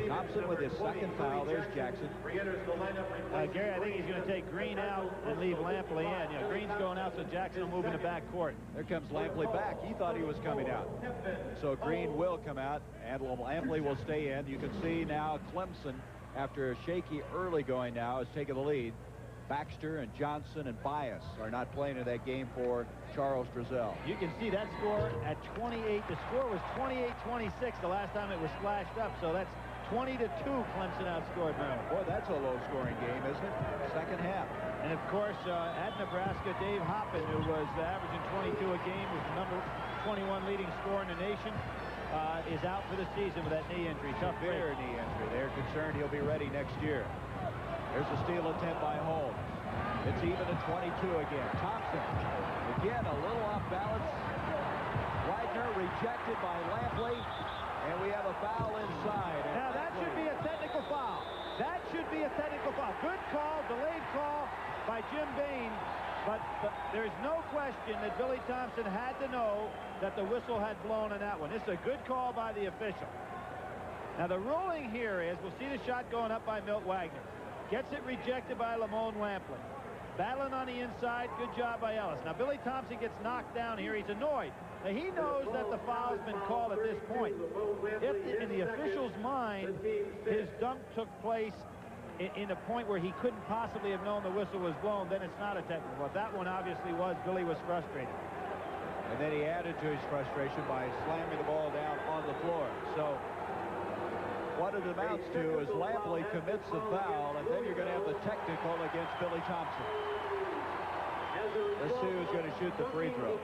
Thompson with his second foul. There's Jackson. Gary, I think he's going to take Green out and leave Lampley in. You know, Green's going out, so Jackson will move in the backcourt. There comes Lampley back. He thought he was coming out. So Green will come out, and Lampley will stay in. You can see now Clemson, after a shaky early going now, is taking the lead. Baxter and Johnson and Bias are not playing in that game for Charles Drizel. You can see that score at 28. The score was 28-26 the last time it was flashed up, so that's 20-2 Clemson outscored Maryland. Boy, that's a low-scoring game, isn't it? Second half. And, of course, at Nebraska, Dave Hoppin, who was averaging 22 a game, was the number 21 leading scorer in the nation, is out for the season with that knee injury. Tough Severe knee injury. They're concerned he'll be ready next year. There's a steal attempt by Holmes. It's even at 22 again. Thompson, again, a little off balance. Widener rejected by Lampley, and we have a foul inside. Now, that should be a technical foul. That should be a technical foul. Good call, delayed call by Jim Bain, But there's no question that Billy Thompson had to know that the whistle had blown on that one. This is a good call by the official. Now, the ruling here is, we'll see the shot going up by Milt Wagner. Gets it rejected by Lamone Lampley. Battling on the inside. Good job by Ellis. Now, Billy Thompson gets knocked down here. He's annoyed. Now, he knows that the foul's been called at this point. If, in the official's mind, his dunk took place in a point where he couldn't possibly have known the whistle was blown, then it's not a technical. But that one obviously was. Billy was frustrated. And then he added to his frustration by slamming the ball down on the floor. So what it amounts to is Lampley commits the foul, and then you're going to have the technical against Billy Thompson. Let's see who's going to shoot the free throw.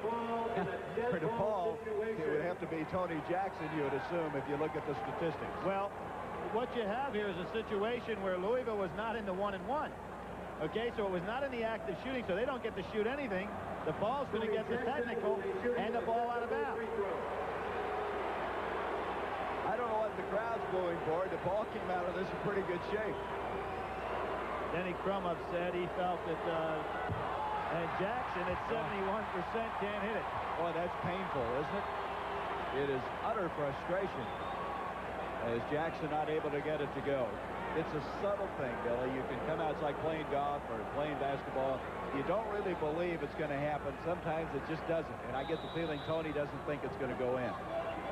For DePaul, it would have to be Tony Jackson, you would assume, if you look at the statistics. Well, what you have here is a situation where Louisville was not in the 1-1. Okay, so it was not in the act of shooting, so they don't get to shoot anything. DePaul's going to get the technical and the ball out of bounds. I don't know what the crowd's booing for. DePaul came out of this in pretty good shape. Denny Crum said he felt that and Jackson at 71% can't hit it. Boy, that's painful, isn't it? It is utter frustration as Jackson not able to get it to go. It's a subtle thing, Billy. You can come out, it's like playing golf or playing basketball. You don't really believe it's going to happen. Sometimes it just doesn't. And I get the feeling Tony doesn't think it's going to go in.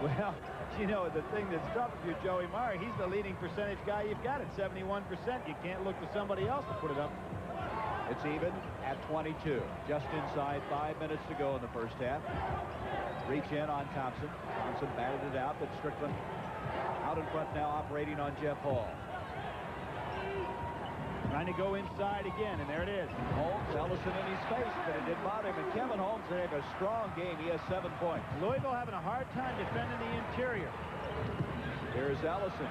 Well, you know, the thing that's tough if you're Joey Meyer, he's the leading percentage guy you've got at 71%. You can't look to somebody else to put it up. It's even at 22. Just inside 5 minutes to go in the first half. Reach in on Thompson. Thompson batted it out, but Strickland out in front now, operating on Jeff Hall. Trying to go inside again, and there it is. Holmes, Ellison in his face, but it didn't bother him. And Kevin Holmes had a strong game. He has 7 points. Louisville having a hard time defending the interior. Here's Ellison.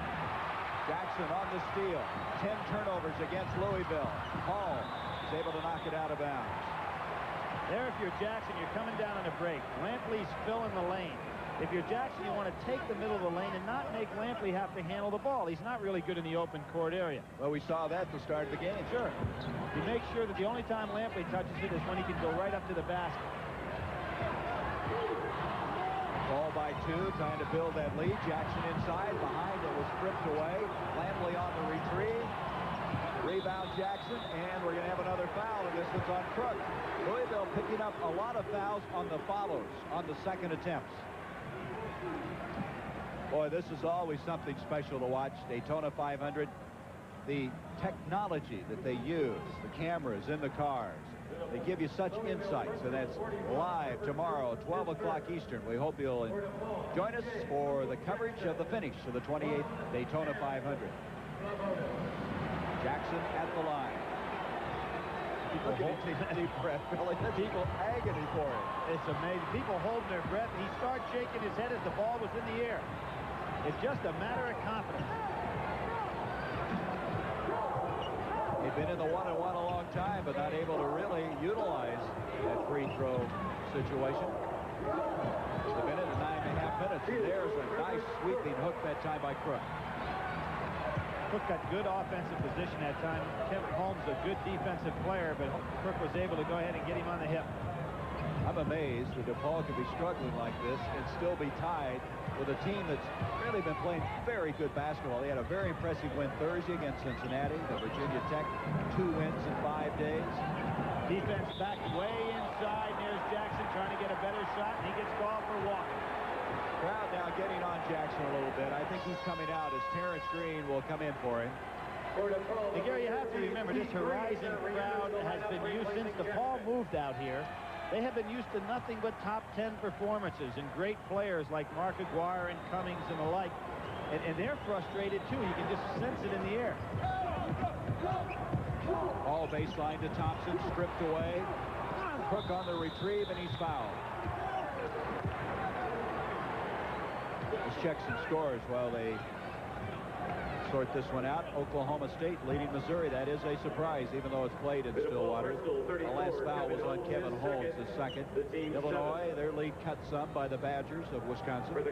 Jackson on the steal. 10 turnovers against Louisville. Hall is able to knock it out of bounds. There, if you're Jackson, you're coming down on a break. Lampley's filling the lane. If you're Jackson, you want to take the middle of the lane and not make Lampley have to handle the ball. He's not really good in the open court area. Well, we saw that at the start of the game. Sure. You make sure that the only time Lampley touches it is when he can go right up to the basket. Ball by 2, trying to build that lead. Jackson inside, behind it was stripped away. Lampley on the retrieve. Rebound Jackson, and we're going to have another foul, and this one's on Crook. Louisville picking up a lot of fouls on the follows, on the second attempts. Boy, this is always something special to watch. Daytona 500, the technology that they use, the cameras in the cars, they give you such insights, and that's live tomorrow, 12 o'clock Eastern. We hope you'll join us for the coverage of the finish of the 28th Daytona 500. Jackson at the line. People take a deep breath, Billy. People agony for him. It's amazing. People holding their breath. He starts shaking his head as the ball was in the air. It's just a matter of confidence. They've been in the 1-on-1 a long time, but not able to really utilize that free throw situation. They've been in it 9.5 minutes, and there's a nice sweeping hook that time by Crook. Crook got good offensive position that time. Kevin Holmes, a good defensive player, but Crook was able to go ahead and get him on the hip. I'm amazed that DePaul could be struggling like this and still be tied with a team that's really been playing very good basketball. They had a very impressive win Thursday against Cincinnati. The Virginia Tech, 2 wins in 5 days. Defense back way inside. There's Jackson trying to get a better shot, and he gets called for walking. Crowd now getting on Jackson a little bit. I think he's coming out as Terrence Green will come in for him. Now, Gary, you have to remember this Horizon crowd has been used since DePaul moved out here. They have been used to nothing but top 10 performances and great players like Mark Aguirre and Cummings and the like. And they're frustrated, too. You can just sense it in the air. Ball baseline to Thompson, stripped away. Crook on the retrieve, and he's fouled. Let's check some scores while they sort this one out. Oklahoma State leading Missouri. That is a surprise, even though it's played in Stillwater. The last foul was on Kevin Holmes, the second. Illinois, their lead cut some by the Badgers of Wisconsin. And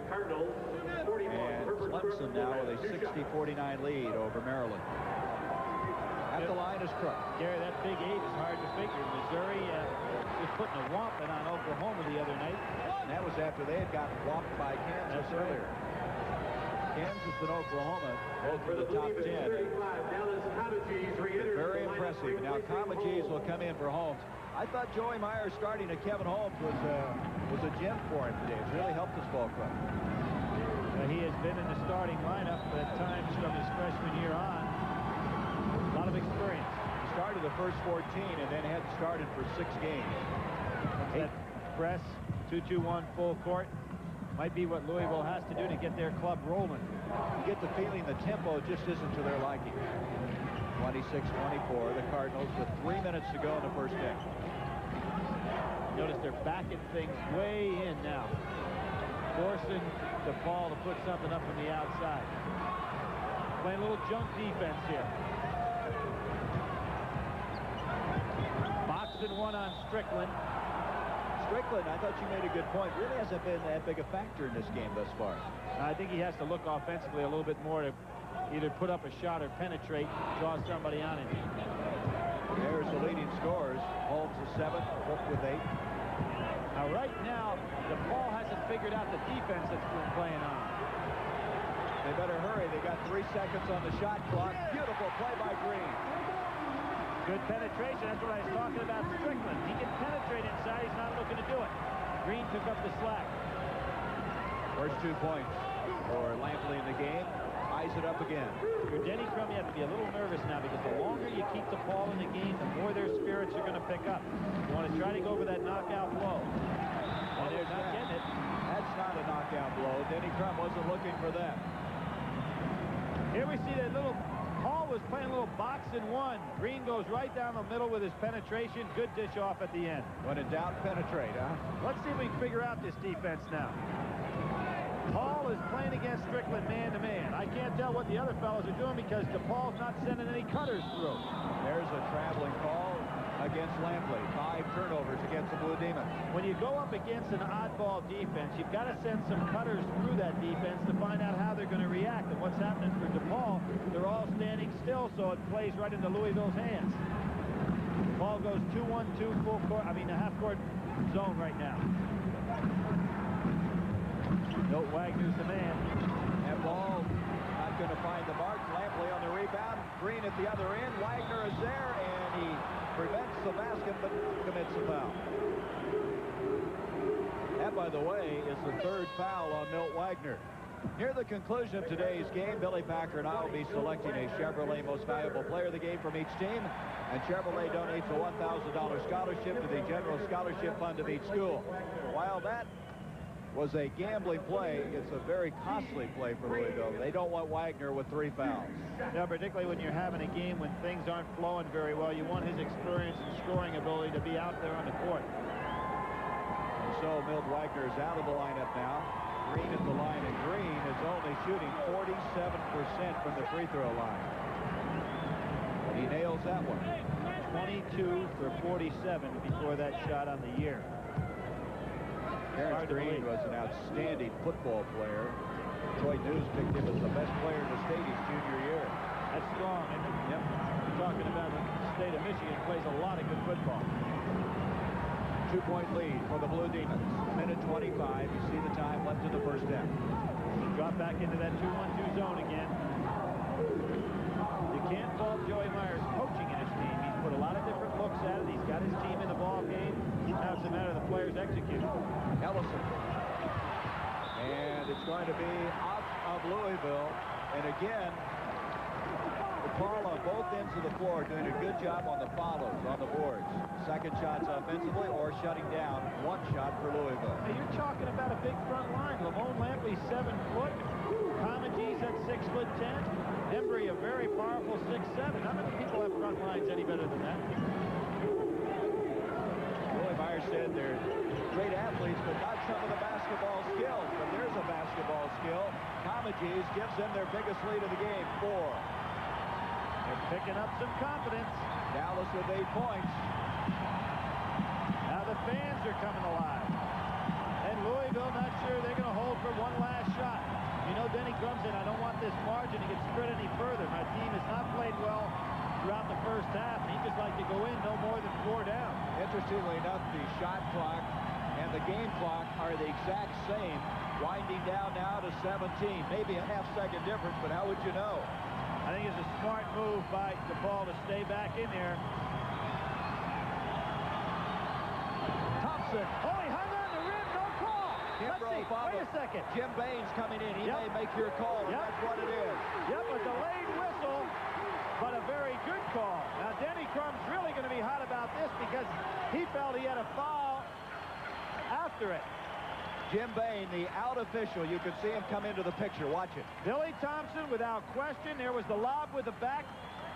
Clemson now with a 60-49 lead over Maryland. At the line is Crook. Gary, that big 8 is hard to figure. Missouri was putting a whomping on Oklahoma the other night. And that was after they had gotten whopped by Kansas earlier. Kansas and Oklahoma, both in the top 10. Very impressive. Now Comagese will come in for Holmes. I thought Joey Myers starting at Kevin Holmes was a gem for him today. It's really helped this ball club. He has been in the starting lineup at times from his freshman year on. A lot of experience. He started the first 14 and then hadn't started for 6 games. That press, 2-2-1 full court. Might be what Louisville has to do to get their club rolling. You get the feeling the tempo just isn't to their liking. 26-24, the Cardinals with 3 minutes to go in the first half. Notice they're backing things way in now. Forcing DePaul to put something up from the outside. Playing a little junk defense here. Boxing one on Strickland. Strickland, I thought you made a good point, really hasn't been that big a factor in this game thus far. I think he has to look offensively a little bit more to either put up a shot or penetrate, draw somebody on him. There's the leading scorers. Holmes is 7, Cook with 8. Now right now, DePaul hasn't figured out the defense that's been playing on. They better hurry. They got 3 seconds on the shot clock. Beautiful play by Green. Good penetration. That's what I was talking about Strickland. He can penetrate inside. He's not looking to do it. Green took up the slack. First 2 points for Lampley in the game. Ties it up again. For Denny Crum, you have to be a little nervous now because the longer you keep the ball in the game, the more their spirits are going to pick up. You want to try to go for that knockout blow. And they're not getting it. That's not a knockout blow. Denny Crum wasn't looking for that. Here we see that little... Hall was playing a little boxing one. Green goes right down the middle with his penetration. Good dish off at the end. When in doubt, penetrate, huh? Let's see if we can figure out this defense now. Hall is playing against Strickland man-to-man. I can't tell what the other fellows are doing because DePaul's not sending any cutters through. There's a traveling call against Lampley. 5 turnovers against the Blue Demons. When you go up against an oddball defense, you've got to send some cutters through that defense to find out how they're going to react. And what's happening for DePaul, they're all standing still, so it plays right into Louisville's hands. Ball goes 2-1-2 full court, a half-court zone right now. Milt Wagner's the man. That ball not going to find the mark. Lampley on the rebound. Green at the other end. Wagner is there, and he prevents the basket, but commits a foul. That, by the way, is the 3rd foul on Milt Wagner. Near the conclusion of today's game, Billy Packer and I will be selecting a Chevrolet Most Valuable Player of the Game from each team, and Chevrolet donates a $1,000 scholarship to the General Scholarship Fund of each school. While that was a gambling play, it's a very costly play for Louisville. They don't want Wagner with 3 fouls. Yeah, particularly when you're having a game when things aren't flowing very well. You want his experience and scoring ability to be out there on the court. And so Milt Wagner is out of the lineup now. Green at the line, and Green is only shooting 47% from the free throw line. He nails that one. 22 for 47 before that shot on the year. Terrence Green was an outstanding football player. Troy News picked him as the best player in the state his junior year. That's strong, isn't it? Yep. We're talking about the state of Michigan plays a lot of good football. 2-point lead for the Blue Demons. Minute 25. You see the time left in the first half. Drop back into that 2-1-2 zone again. You can't fault Joey Myers coaching in his team. He's put a lot of different looks at it. He's got his team in the ball game. Now it's a matter of the players execute. Ellison. And it's going to be out of Louisville. And again, DePaul on both ends of the floor doing a good job on the follows, on the boards. Second shots offensively or shutting down 1 shot for Louisville. Hey, you're talking about a big front line. Lamone Lampley, 7 foot. Comagese at 6'10". Embry, a very powerful 6'7". How many people have front lines any better than that? Joey Myers said they're great athletes, but not some of the basketball skills. But there's a basketball skill. Comagese gives them their biggest lead of the game, 4. They're picking up some confidence. Dallas with 8 points. Now the fans are coming alive. And Louisville not sure they're going to hold for one last shot. You know, Denny Crum's in, I don't want this margin to get spread any further. My team has not played well throughout the first half, and he'd just like to go in no more than 4 down. Interestingly enough, the shot clock and the game clock are the exact same, winding down now to 17. Maybe a half-second difference, but how would you know? I think it's a smart move by DePaul to stay back in there. Thompson. Oh, he hung on the rim, no call. Let's see, wait a second. Jim Bain's coming in. He may make your call, and that's what it is. Yep, a delayed whistle, but a very good call. Now, Denny Crum's really going to be hot about this because he felt he had a foul after it. Jim Bain, the out official, you can see him come into the picture. Watch it. Billy Thompson, without question. There was the lob with the back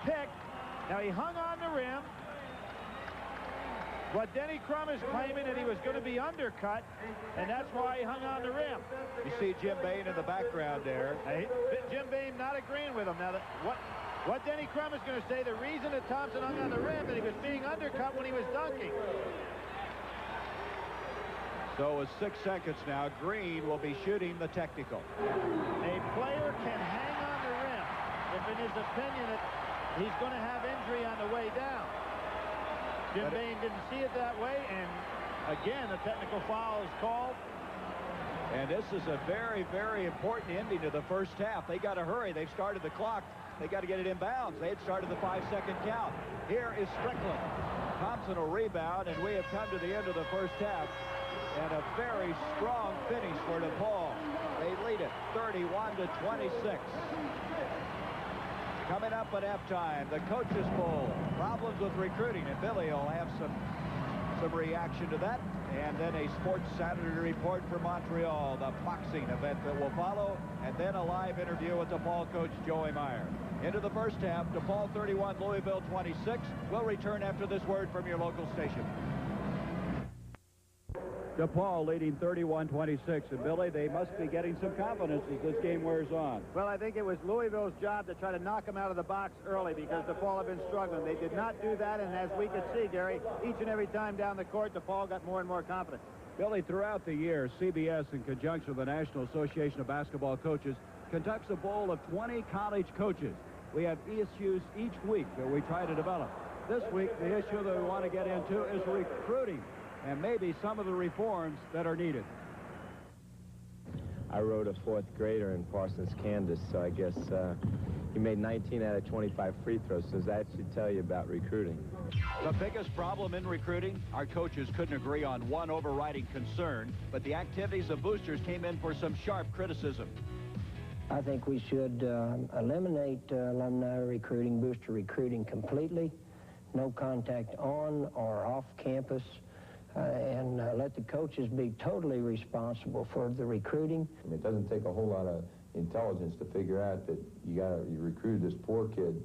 pick. Now, he hung on the rim. What Denny Crum is claiming that he was going to be undercut, and that's why he hung on the rim. You see Jim Bain in the background there. Jim Bain not agreeing with him. Now, what Denny Crum is going to say, the reason that Thompson hung on the rim, that he was being undercut when he was dunking. So with 6 seconds now, Green will be shooting the technical. A player can hang on the rim if in his opinion that he's going to have injury on the way down. Jim Bain didn't see it that way, and again, the technical foul is called. And this is a very, very important ending to the first half. They got to hurry. They've started the clock. They got to get it in bounds. They had started the 5-second count. Here is Strickland. Thompson will rebound, and we have come to the end of the first half. And a very strong finish for DePaul. They lead it 31-26. Coming up at halftime, the Coaches Bowl. Problems with recruiting, and Billy will have some reaction to that. And then a Sports Saturday report from Montreal, the boxing event that will follow, and then a live interview with DePaul coach Joey Meyer. Into the first half, DePaul 31, Louisville 26. We'll return after this word from your local station. DePaul leading 31-26, and Billy, they must be getting some confidence as this game wears on. Well, I think it was Louisville's job to try to knock them out of the box early because DePaul have been struggling. They did not do that, and as we could see, Gary, each and every time down the court, DePaul got more and more confident. Billy, throughout the year, CBS, in conjunction with the National Association of Basketball Coaches, conducts a bowl of 20 college coaches. We have issues each week that we try to develop. This week, the issue that we want to get into is recruiting, and maybe some of the reforms that are needed. I wrote a 4th grader in Parsons, Kansas, so I guess he made 19 out of 25 free throws, so that should tell you about recruiting. The biggest problem in recruiting, our coaches couldn't agree on one overriding concern, but the activities of boosters came in for some sharp criticism. I think we should eliminate alumni recruiting, booster recruiting completely, no contact on or off campus, and let the coaches be totally responsible for the recruiting. I mean, it doesn't take a whole lot of intelligence to figure out that you recruited this poor kid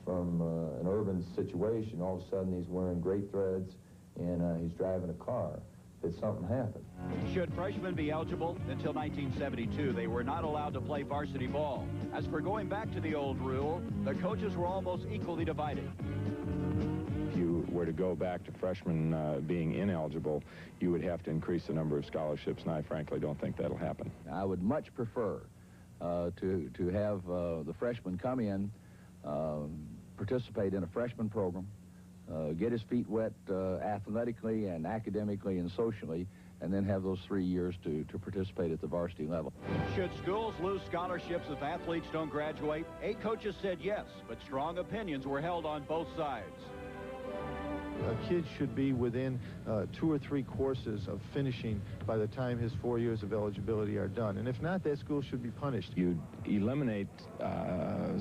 from an urban situation. All of a sudden he's wearing great threads and he's driving a car. That something happened. Should freshmen be eligible? Until 1972, they were not allowed to play varsity ball. As for going back to the old rule, the coaches were almost equally divided. If you were to go back to freshmen being ineligible, you would have to increase the number of scholarships, and I frankly don't think that'll happen. I would much prefer to have the freshmen come in, participate in a freshman program, get his feet wet athletically and academically and socially, and then have those 3 years to participate at the varsity level. Should schools lose scholarships if athletes don't graduate? 8 coaches said yes, but strong opinions were held on both sides. A kid should be within 2 or 3 courses of finishing by the time his 4 years of eligibility are done. And if not, that school should be punished. You'd eliminate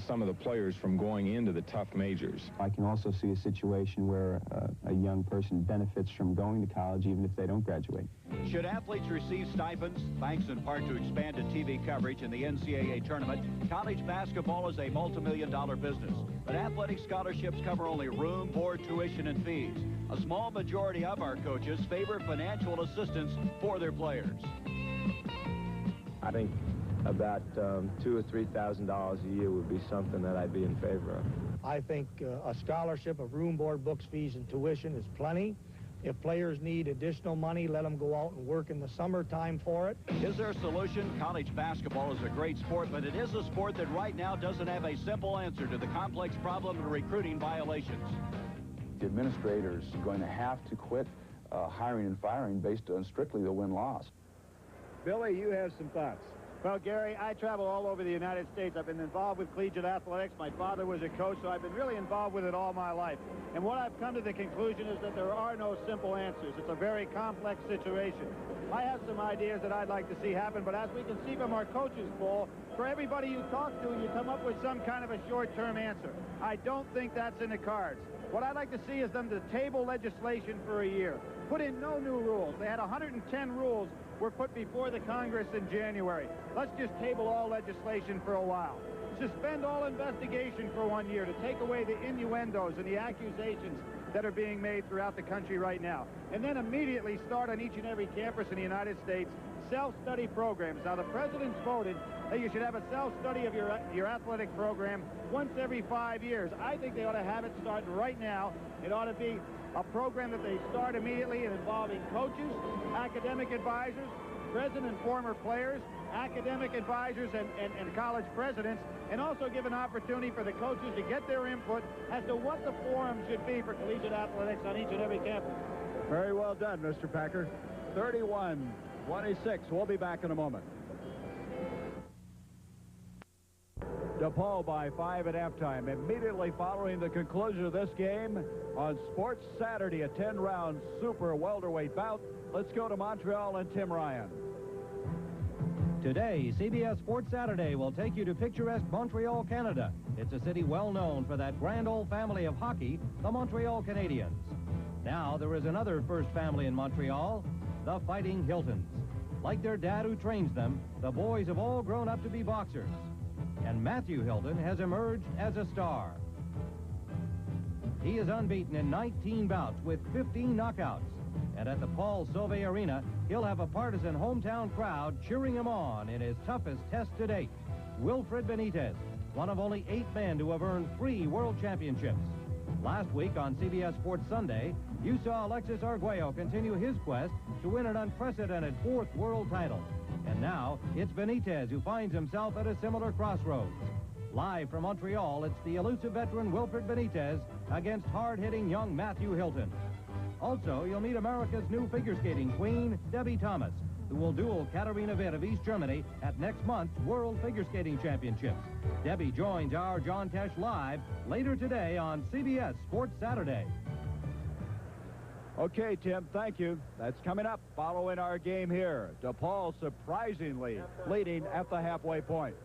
some of the players from going into the tough majors. I can also see a situation where a young person benefits from going to college even if they don't graduate. Should athletes receive stipends, thanks in part to expanded TV coverage in the NCAA tournament? College basketball is a multi-million-dollar business, but athletic scholarships cover only room, board, tuition, and fees. A small majority of our coaches favor financial assistance for their players. I think about $2,000 or $3,000 a year would be something that I'd be in favor of. I think a scholarship of room, board, books, fees, and tuition is plenty. If players need additional money, let them go out and work in the summertime for it. Is there a solution? College basketball is a great sport, but it is a sport that right now doesn't have a simple answer to the complex problem of recruiting violations. The administrators are going to have to quit hiring and firing based on strictly the win-loss. Billy, you have some thoughts. Well, Gary, I travel all over the United States. I've been involved with collegiate athletics. My father was a coach, so I've been really involved with it all my life. And what I've come to the conclusion is that there are no simple answers. It's a very complex situation. I have some ideas that I'd like to see happen, but as we can see from our coaches poll, for everybody you talk to, you come up with some kind of a short-term answer. I don't think that's in the cards. What I'd like to see is them to table legislation for a year. Put in no new rules. They had 110 rules were put before the Congress in January. Let's just table all legislation for a while. Suspend all investigation for 1 year to take away the innuendos and the accusations that are being made throughout the country right now. And then immediately start on each and every campus in the United States self-study programs. Now, the president's voted that you should have a self-study of your athletic program once every 5 years. I think they ought to have it starting right now. It ought to be a program that they start immediately and involving coaches, academic advisors, present and former players, academic advisors, and college presidents, and also give an opportunity for the coaches to get their input as to what the forum should be for collegiate athletics on each and every campus. Very well done, Mr. Packer. 31-26. We'll be back in a moment. DePaul by 5 at halftime. Immediately following the conclusion of this game on Sports Saturday, a 10-round super welterweight bout. Let's go to Montreal and Tim Ryan. Today, CBS Sports Saturday will take you to picturesque Montreal, Canada. It's a city well known for that grand old family of hockey, the Montreal Canadiens. Now, there is another first family in Montreal, the Fighting Hiltons. Like their dad who trains them, the boys have all grown up to be boxers. And Matthew Hilton has emerged as a star. He is unbeaten in 19 bouts with 15 knockouts. And at the Paul Sauvé Arena, he'll have a partisan hometown crowd cheering him on in his toughest test to date. Wilfred Benitez, one of only 8 men to have earned 3 world championships. Last week on CBS Sports Sunday, you saw Alexis Arguello continue his quest to win an unprecedented 4th world title. And now, it's Benitez who finds himself at a similar crossroads. Live from Montreal, it's the elusive veteran Wilfred Benitez against hard-hitting young Matthew Hilton. Also, you'll meet America's new figure skating queen, Debbie Thomas, who will duel Katarina Witt of East Germany at next month's World Figure Skating Championships. Debbie joins our John Tesh live later today on CBS Sports Saturday. Okay, Tim, thank you. That's coming up following our game here. DePaul surprisingly leading at the halfway point.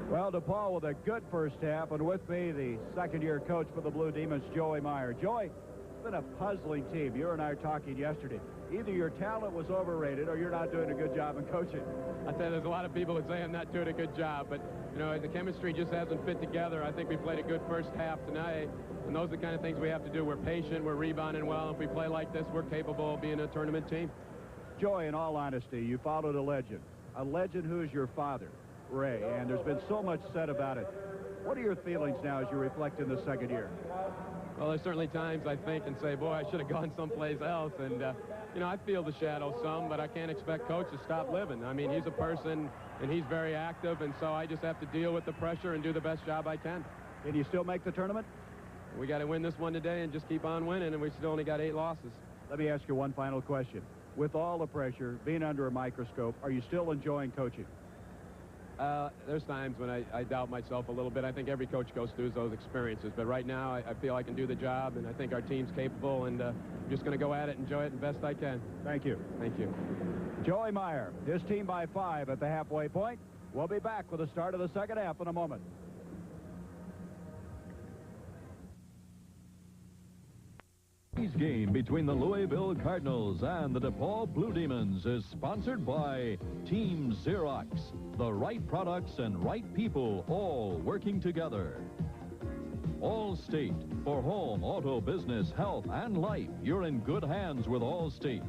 Well, DePaul with a good first half, and with me, the second-year coach for the Blue Demons, Joey Meyer. Joey, it's been a puzzling team. You and I were talking yesterday. Either your talent was overrated or you're not doing a good job in coaching. I tell you, there's a lot of people that say I'm not doing a good job, but, you know, the chemistry just hasn't fit together. I think we played a good first half tonight, and those are the kind of things we have to do. We're patient, we're rebounding well. If we play like this, we're capable of being a tournament team. Joey, in all honesty, you followed a legend who is your father, Ray, and there's been so much said about it. What are your feelings now as you reflect in the second year? Well, there's certainly times I think and say, boy, I should have gone someplace else. And, you know, I feel the shadow some, but I can't expect Coach to stop living. I mean, he's a person, and he's very active, and so I just have to deal with the pressure and do the best job I can. Can you still make the tournament? We got to win this one today and just keep on winning, and we still only got 8 losses. Let me ask you one final question. With all the pressure, being under a microscope, are you still enjoying coaching? There's times when I doubt myself a little bit. I think every coach goes through those experiences. But right now, I feel I can do the job, and I think our team's capable, and I'm just going to go at it, enjoy it the best I can. Thank you. Thank you. Joey Meyer, his team by 5 at the halfway point. We'll be back with the start of the second half in a moment. Today's game between the Louisville Cardinals and the DePaul Blue Demons is sponsored by Team Xerox. The right products and right people all working together. Allstate. For home, auto, business, health, and life, you're in good hands with Allstate.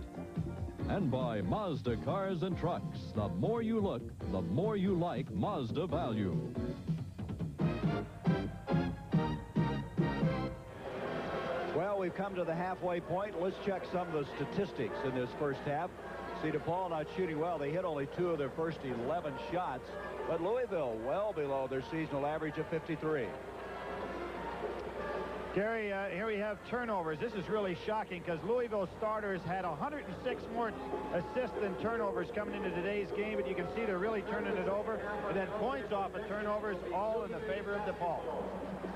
And by Mazda Cars and Trucks. The more you look, the more you like Mazda value. we've come to the halfway point. Let's check some of the statistics in this first half. See, DePaul not shooting well. They hit only 2 of their first 11 shots. But Louisville well below their seasonal average of 53. Gary, here we have turnovers. This is really shocking because Louisville starters had 106 more assists than turnovers coming into today's game, but you can see they're really turning it over. And then points off of turnovers, all in the favor of DePaul.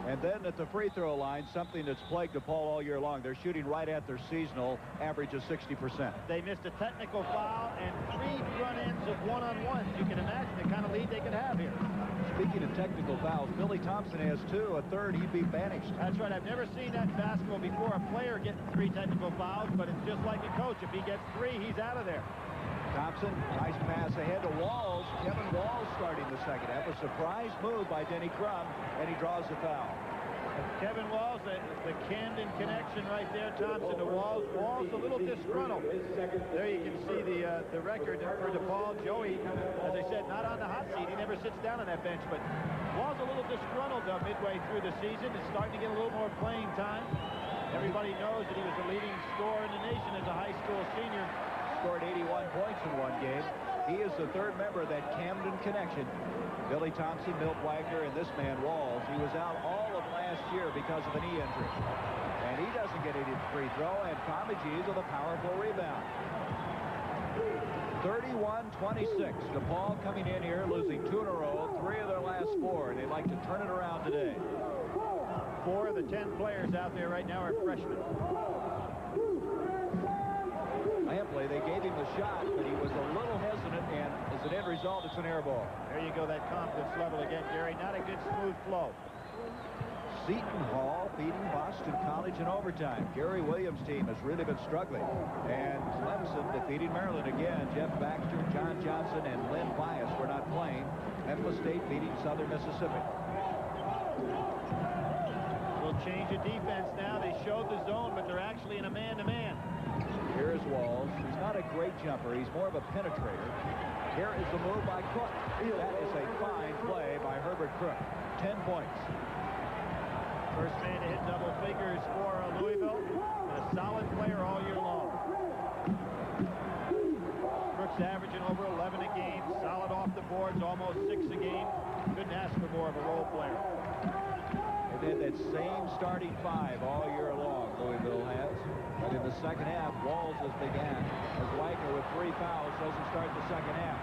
And then at the free throw line, something that's plagued DePaul all year long. They're shooting right at their seasonal average of 60%. They missed a technical foul and 3 run-ins of one-on-ones. You can imagine the kind of lead they could have here. Speaking of technical fouls, Billy Thompson has 2. A third, he'd be banished. That's right. I've never seen that in basketball before. A player getting 3 technical fouls, but it's just like a coach. If he gets 3, he's out of there. Thompson, nice pass ahead to Walls. Kevin Walls starting the second half. A surprise move by Denny Crum, and he draws the foul. Kevin Walls, the Camden connection right there. Thompson to Walls. Walls a little disgruntled. There you can see the record for DePaul. Joey, as I said, not on the hot seat. He never sits down on that bench, but Walls a little disgruntled midway through the season. Is starting to get a little more playing time. Everybody knows that he was the leading scorer in the nation as a high school senior. Scored 81 points in one game. He is the 3rd member of that Camden connection. Billy Thompson, Milt Wagner, and this man Walls. He was out all of last year because of a knee injury. And he doesn't get any free throw, and Comegys with a powerful rebound. 31-26. DePaul coming in here, losing 2 in a row, 3 of their last 4, and they'd like to turn it around today. 4 of the 10 players out there right now are freshmen. Lampley, they gave him the shot, but he was a little hesitant, and as an end result, it's an air ball. There you go, that confidence level again, Gary. Not a good smooth flow. Seton Hall beating Boston College in overtime. Gary Williams' team has really been struggling. And Clemson defeating Maryland again. Jeff Baxter, John Johnson, and Lynn Bias were not playing. Memphis State beating Southern Mississippi. We'll change the defense now. They showed the zone, but they're actually in a man-to-man. Here's Walls. He's not a great jumper. He's more of a penetrator. Here is the move by Crook. That is a fine play by Herbert Crook. 10 points. First man to hit double figures for Louisville. A solid player all year long. Crook's averaging over 11 a game. Solid off the boards, almost 6 a game. Couldn't ask for more of a role player. And then that same starting 5 all year long, Louisville has. But in the second half, Walls has began as Wagner with 3 fouls doesn't start the second half.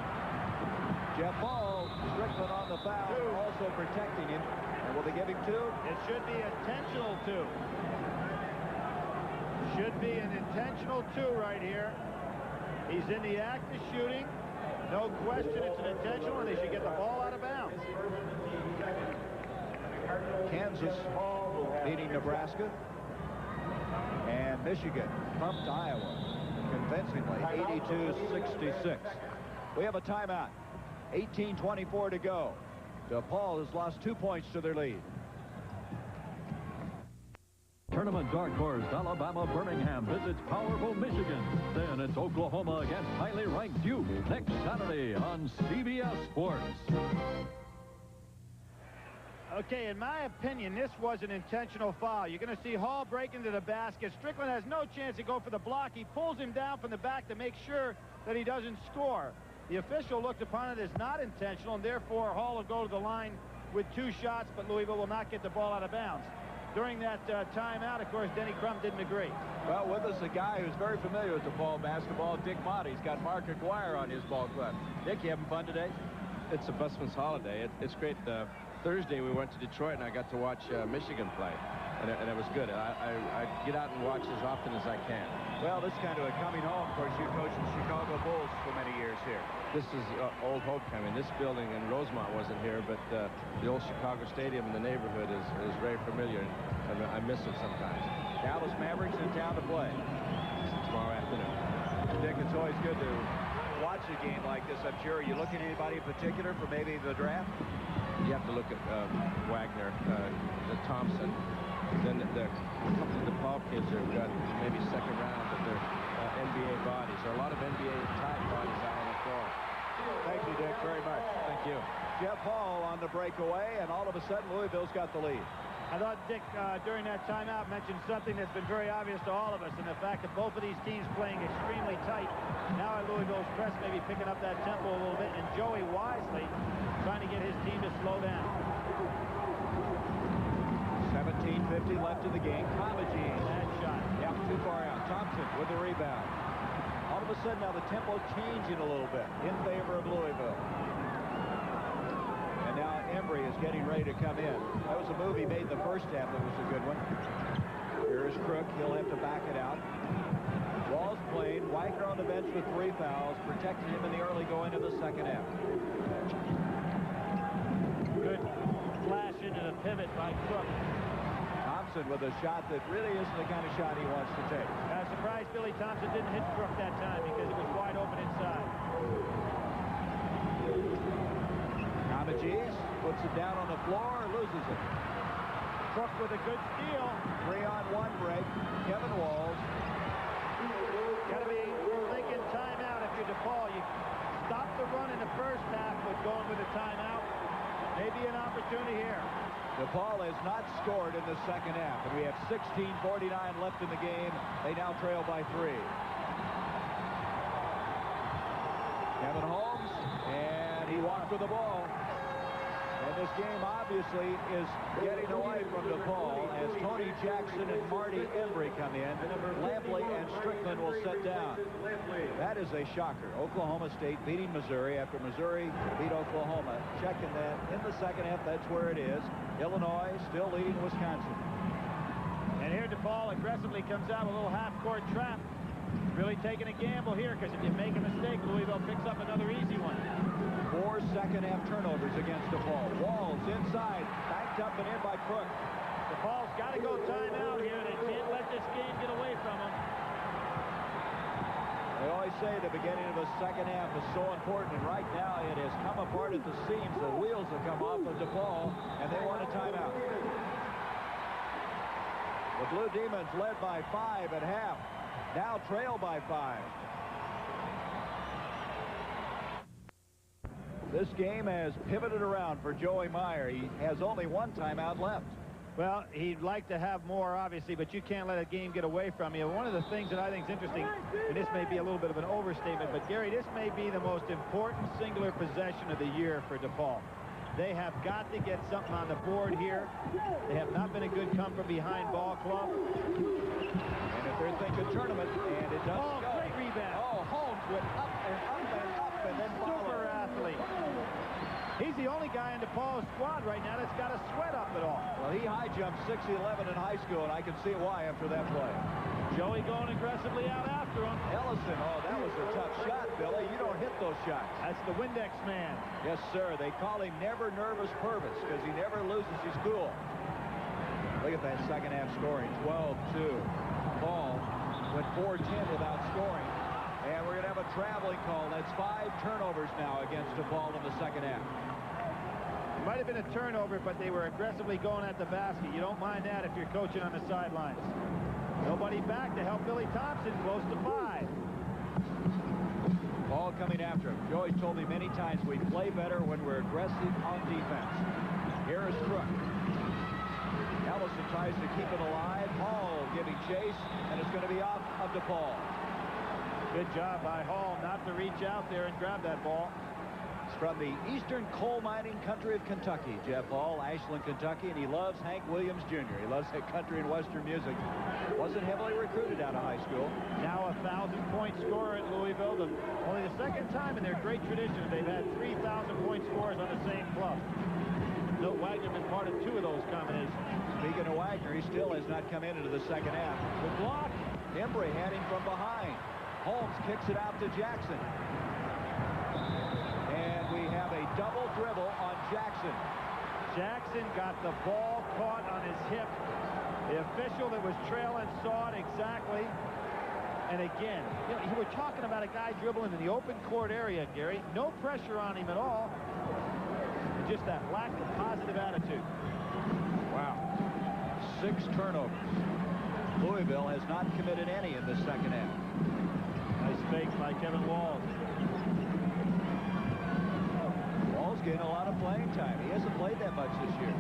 Jeff Ball, Strickland on the foul, also protecting him. And will they give him 2? It should be intentional 2. Should be an intentional 2 right here. He's in the act of shooting. No question it's an intentional, and they should get the ball out of bounds. Kansas beating Nebraska. And Michigan thumped Iowa convincingly, 82-66. We have a timeout. 18:24 to go. DePaul has lost 2 points to their lead. Tournament dark horse Alabama Birmingham visits powerful Michigan. Then it's Oklahoma against highly ranked Duke next Saturday on CBS Sports. Okay, in my opinion, this was an intentional foul. You're going to see Hall break into the basket. Strickland has no chance to go for the block. He pulls him down from the back to make sure that he doesn't score. The official looked upon it as not intentional, and therefore Hall will go to the line with 2 shots, but Louisville will not get the ball out of bounds. During that timeout, of course, Denny Crum didn't agree. Well, with us a guy who's very familiar with DePaul basketball, Dick Mott. He's got Mark Aguirre on his ball club. Dick, you having fun today? It's a busman's holiday. It's great. Thursday we went to Detroit and I got to watch Michigan play, and it was good. I get out and watch as often as I can. Well, this is kind of a coming home. Of course, you coached the Chicago Bulls for many years here. This is old homecoming. This building in Rosemont wasn't here, but the old Chicago Stadium in the neighborhood is very familiar, and I miss it sometimes. Dallas Mavericks in town to play tomorrow afternoon. Dick, it's always good to watch a game like this. I'm sure. Are you looking at anybody in particular for maybe the draft? You have to look at Wagner, Thompson, then a couple of the DePaul kids have got maybe second round, but they're NBA bodies. There are a lot of NBA-type bodies out on the floor. Thank you, Dick, very much. Thank you. Jeff Hall on the breakaway, and all of a sudden Louisville's got the lead. I thought Dick, during that timeout, mentioned something that's been very obvious to all of us, and the fact that both of these teams playing extremely tight. Now at Louisville's press, maybe picking up that tempo a little bit, and Joey wisely trying to get his team to slow down. 17:50 left in the game. Comagene. Bad shot. Yeah, too far out. Thompson with the rebound. All of a sudden now the tempo changing a little bit in favor of Louisville. And now Embry is getting ready to come in. That was a move he made the first half that was a good one. Here is Crook. He'll have to back it out. Walls playing. Wagner on the bench with 3 fouls, protecting him in the early going of the second half. Good flash into the pivot by Crook. Thompson with a shot that really isn't the kind of shot he wants to take. I'm surprised Billy Thompson didn't hit Crook that time because it was wide open inside. Comagene puts it down on the floor, loses it. Crook with a good steal. 3-on-1 break. Kevin Walls. Got to be thinking timeout if you're DePaul. You stop the run in the first half, but going with a timeout. Maybe an opportunity here. DePaul has not scored in the second half, and we have 16:49 left in the game. They now trail by 3. Kevin Holmes, and he walked with the ball. And this game obviously is getting away from DePaul as Tony Jackson and Marty Embry come in. Lampley and Strickland will sit down. That is a shocker. Oklahoma State beating Missouri after Missouri beat Oklahoma. Checking that in the second half, that's where it is. Illinois still leading Wisconsin. And here DePaul aggressively comes out with a little half-court trap. Really taking a gamble here, because if you make a mistake, Louisville picks up another easy one. 4 second-half turnovers against DePaul. Walls inside, backed up and in by Crook. DePaul's got to go timeout here. They can't let this game get away from them. They always say the beginning of the second half is so important, and right now it has come apart at the seams. The wheels have come off of DePaul, and they want a timeout. The Blue Demons led by 5 at half. Now trail by 5. This game has pivoted around for Joey Meyer. He has only 1 timeout left. Well, he'd like to have more, obviously, but you can't let a game get away from you. One of the things that I think is interesting, and this may be a little bit of an overstatement, but Gary, this may be the most important singular possession of the year for DePaul. They have got to get something on the board here. They have not been a good come-from-behind ball club. And if they're thinking tournament, and it doesn't go. Great rebound. Oh, Holmes went up and up and up and then Super athlete. He's the only guy in DePaul's squad right now that's got a sweat up at all. Well, he high jumped 6'11" in high school, and I can see why after that play. Joey going aggressively out after him. Ellison, oh, that was a tough shot, Billy. You don't hit those shots. That's the Windex man. Yes, sir. They call him Never Nervous Purvis because he never loses his cool. Look at that second half scoring, 12-2. Paul went 4-10 without scoring. And we're going to have a traveling call. That's 5 turnovers now against DePaul in the second half. It might have been a turnover, but they were aggressively going at the basket. You don't mind that if you're coaching on the sidelines. Nobody back to help Billy Thompson, close to 5. Ball coming after him. Joey's told me many times we play better when we're aggressive on defense. Here is Crook. Ellison tries to keep it alive. Hall giving chase, and it's going to be off of DePaul. Good job by Hall not to reach out there and grab that ball. It's from the eastern coal mining country of Kentucky, Jeff Hall, Ashland, Kentucky, and he loves Hank Williams Jr. He loves that country and western music. Wasn't heavily recruited out of high school. Now a 1,000-point scorer at Louisville. Only the second time in their great tradition they've had 3,000-point scores on the same club. No, Wagner been part of 2 of those combinations. Speaking of Wagner, he still has not come into the second half. The block. Embry had him from behind. Holmes kicks it out to Jackson. And we have a double dribble on Jackson. Jackson got the ball caught on his hip. The official that was trailing saw it exactly. And again, you were talking about a guy dribbling in the open court area, Gary. No pressure on him at all. Just that lack of positive attitude. Wow. 6 turnovers. Louisville has not committed any in the second half. Nice fake by Kevin Walls. Walls getting a lot of playing time. He hasn't played that much this year.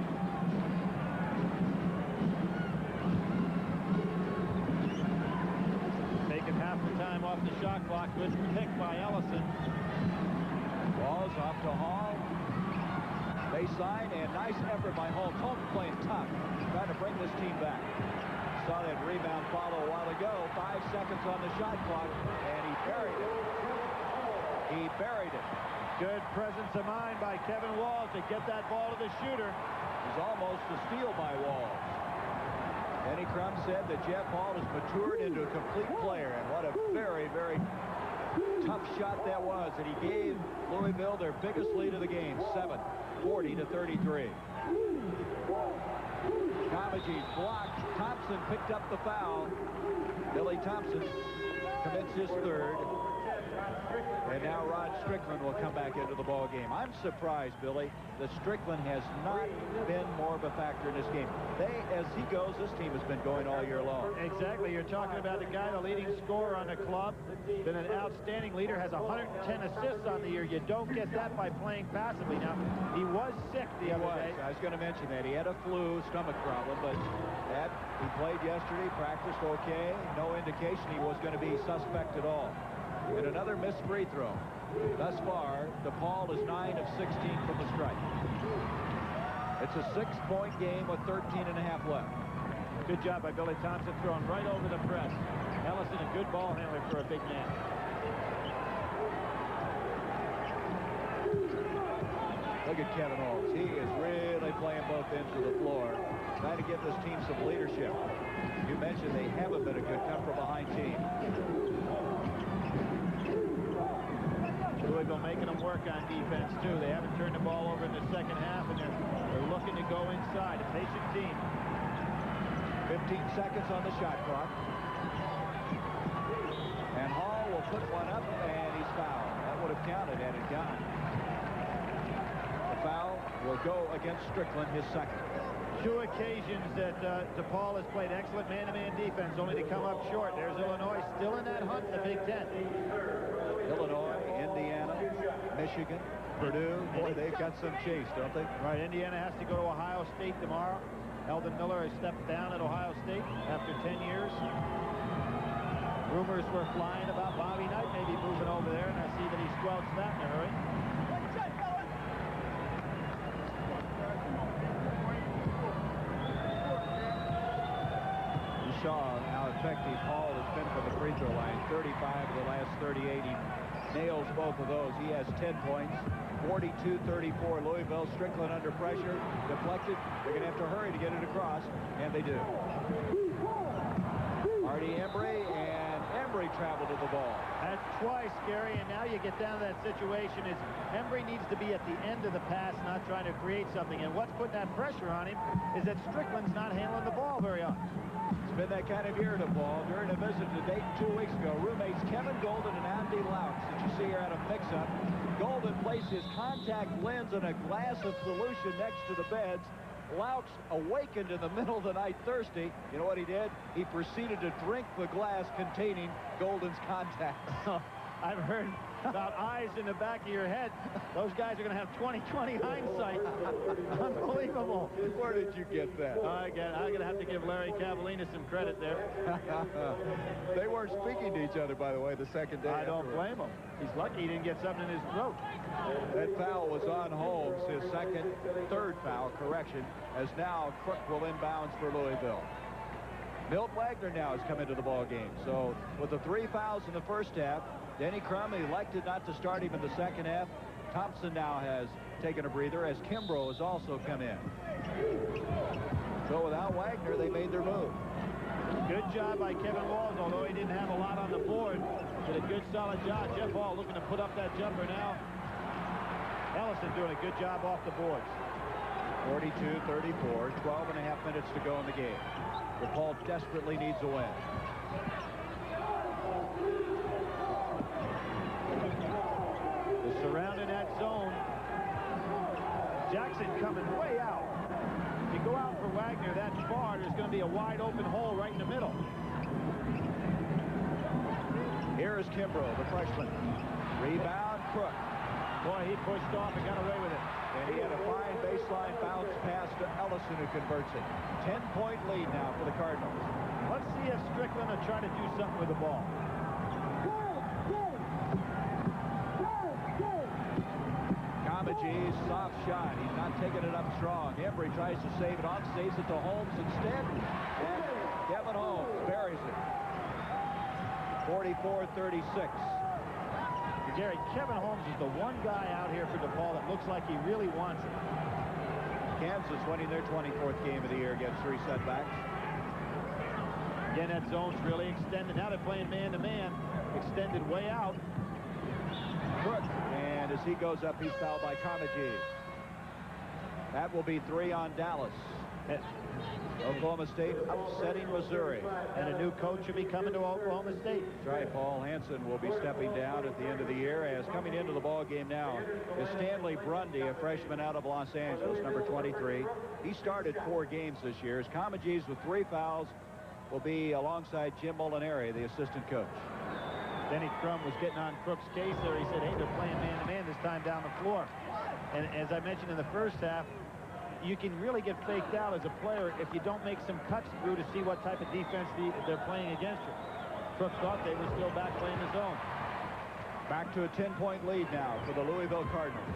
off the shot clock. Good pick by Ellison. Ball's off to Hall. Baseline, and nice effort by Holmes. Holmes playing tough, trying to bring this team back. Saw that rebound follow a while ago. 5 seconds on the shot clock, and he buried it. He buried it. Good presence of mind by Kevin Walls to get that ball to the shooter. It was almost a steal by Walls. Denny Crum said that Jeff Hall has matured into a complete player, and what a very, very tough shot that was. And he gave Louisville their biggest lead of the game, 40-33. Comegys blocked. Thompson picked up the foul. Billy Thompson commits his third. And now Rod Strickland will come back into the ball game. I'm surprised, Billy, that Strickland has not been more of a factor in this game. As he goes, this team has been going all year long. Exactly. You're talking about the guy, the leading scorer on the club, been an outstanding leader, has 110 assists on the year. You don't get that by playing passively. Now, he was sick the other day. I was going to mention that. He had a flu, stomach problem, but he played yesterday, practiced okay. No indication he was going to be suspect at all. And another missed free throw. Thus far, DePaul is 9 of 16 from the stripe. It's a 6-point game with 13 and a half left. Good job by Billy Thompson, throwing right over the press. Ellison, a good ball handler for a big man. Look at Kevin Holmes. He is really playing both ends of the floor, trying to give this team some leadership. You mentioned they haven't been a good come-from-behind team. Louisville making them work on defense, too. They haven't turned the ball over in the second half, and they're looking to go inside. A patient team. 15 seconds on the shot clock. And Hall will put one up, and he's fouled. That would have counted had it gone. The foul will go against Strickland, his second. 2 occasions that DePaul has played excellent man-to-man defense, only to come up short. There's Illinois still in that hunt in the Big Ten. Illinois, Indiana, Michigan, Purdue. Boy, they've got some chase, don't they? Right, Indiana has to go to Ohio State tomorrow. Eldon Miller has stepped down at Ohio State after 10 years. Rumors were flying about Bobby Knight maybe moving over there, and I see that he squelched that in a hurry. You saw how effective Hall has been from the free throw line. 35 of the last 38. He nails both of those. He has 10 points. 42-34. Louisville. Strickland under pressure. Deflected. They're going to have to hurry to get it across, and they do. Artie Embry, and Embry traveled to the ball. That's twice, Gary, and now you get down to that situation is Embry needs to be at the end of the pass, not trying to create something. And what's putting that pressure on him is that Strickland's not handling the ball very often. It's been that kind of year to Paul. During a visit to Dayton 2 weeks ago, roommates Kevin Golden and Andy Laux, that you see here at a mix-up. Golden placed his contact lens in a glass of solution next to the beds. Laux awakened in the middle of the night thirsty. You know what he did? He proceeded to drink the glass containing Golden's contacts. I've heard about eyes in the back of your head. Those guys are going to have 20/20 hindsight. Unbelievable. Where did you get that? I'm going to have to give Larry Cavallina some credit there. They weren't speaking to each other, by the way, the second day. I don't blame him. He's lucky he didn't get something in his throat. That foul was on Holmes, his third foul, correction, as now Crook will inbounds for Louisville. Milt Wagner now has come into the ball game. So with the 3 fouls in the first half, Denny Crum elected not to start him in the second half. Thompson now has taken a breather as Kimbrough has also come in. So without Wagner, they made their move. Good job by Kevin Walls, although he didn't have a lot on the board. Did a good solid job. Jeff Hall looking to put up that jumper now. Ellison doing a good job off the boards. 42-34, 12 and a half minutes to go in the game. DePaul desperately needs a win. They're surrounding that zone. Jackson coming way out. If you go out for Wagner that far, there's going to be a wide open hole right in the middle. Here is Kimbrough, the freshman. Rebound, Crook. Boy, he pushed off and got away with it. And he had a fine baseline bounce pass to Ellison, who converts it. 10-point lead now for the Cardinals. Let's see if Strickland will try to do something with the ball. Comegys, soft shot. He's not taking it up strong. Embry tries to save it off, saves it to Holmes instead. And Kevin Holmes buries it. 44-36. Gary, Kevin Holmes is the one guy out here for DePaul that looks like he really wants it. Kansas winning their 24th game of the year against 3 setbacks. Again, that zone's really extended. Now they're playing man-to-man. Extended way out. Crook, and as he goes up, he's fouled by Comegys. That will be 3 on Dallas. Oklahoma State upsetting Missouri. And a new coach will be coming to Oklahoma State. That's right. Paul Hansen will be stepping down at the end of the year. As coming into the ball game now is Stanley Brundy, a freshman out of Los Angeles, number 23. He started 4 games this year. As Comegys with 3 fouls will be alongside Jim Molinari, the assistant coach. Denny Crum was getting on Crook's case there. He said, hey, they're playing man-to-man this time down the floor. And as I mentioned in the first half, you can really get faked out as a player if you don't make some cuts through to see what type of defense they're playing against you. Crook thought they were still back playing the zone. Back to a 10-point lead now for the Louisville Cardinals.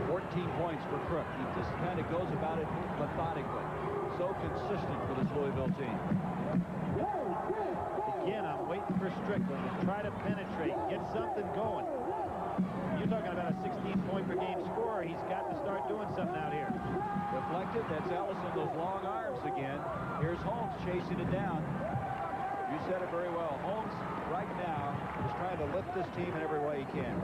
14 points for Crook. He just kind of goes about it methodically. So consistent for this Louisville team. Again, I'm waiting for Strickland to try to penetrate, get something going. You're talking about a 16-point per game scorer. He's got to start doing something out here. Deflected. That's Ellison, those long arms again. Here's Holmes chasing it down. You said it very well. Holmes right now is trying to lift this team in every way he can.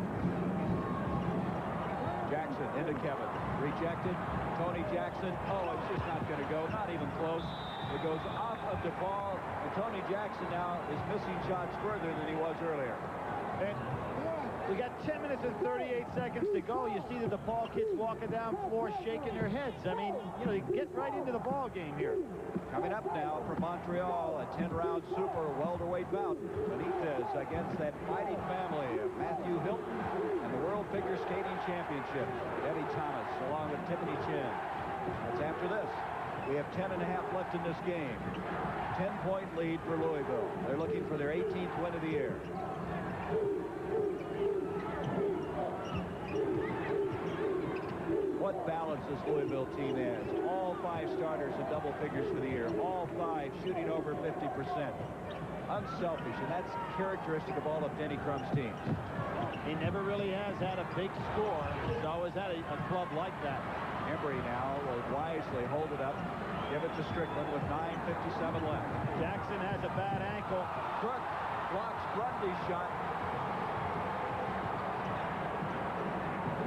Jackson into Kevin. Rejected. Tony Jackson. Oh, it's just not going to go. Not even close. It goes off of DePaul. And Tony Jackson now is missing shots further than he was earlier. And we got 10 minutes and 38 seconds to go. You see the DePaul kids walking down floor shaking their heads. I mean, you know, they get right into the ball game here. Coming up now from Montreal, a 10-round super welterweight bout. Benitez against that fighting family of Matthew Hilton and the World Figure Skating Championship. Debbie Thomas along with Tiffany Chin. That's after this. We have 10 and a half left in this game. 10-point lead for Louisville. They're looking for their 18th win of the year. What balance this Louisville team has. All 5 starters in double figures for the year. All 5 shooting over 50%. Unselfish, and that's characteristic of all of Denny Crum's teams. He never really has had a big score. He's always had a club like that. Embry now will wisely hold it up. Give it to Strickland with 9:57 left. Jackson has a bad ankle. Crook blocks Grundy's shot.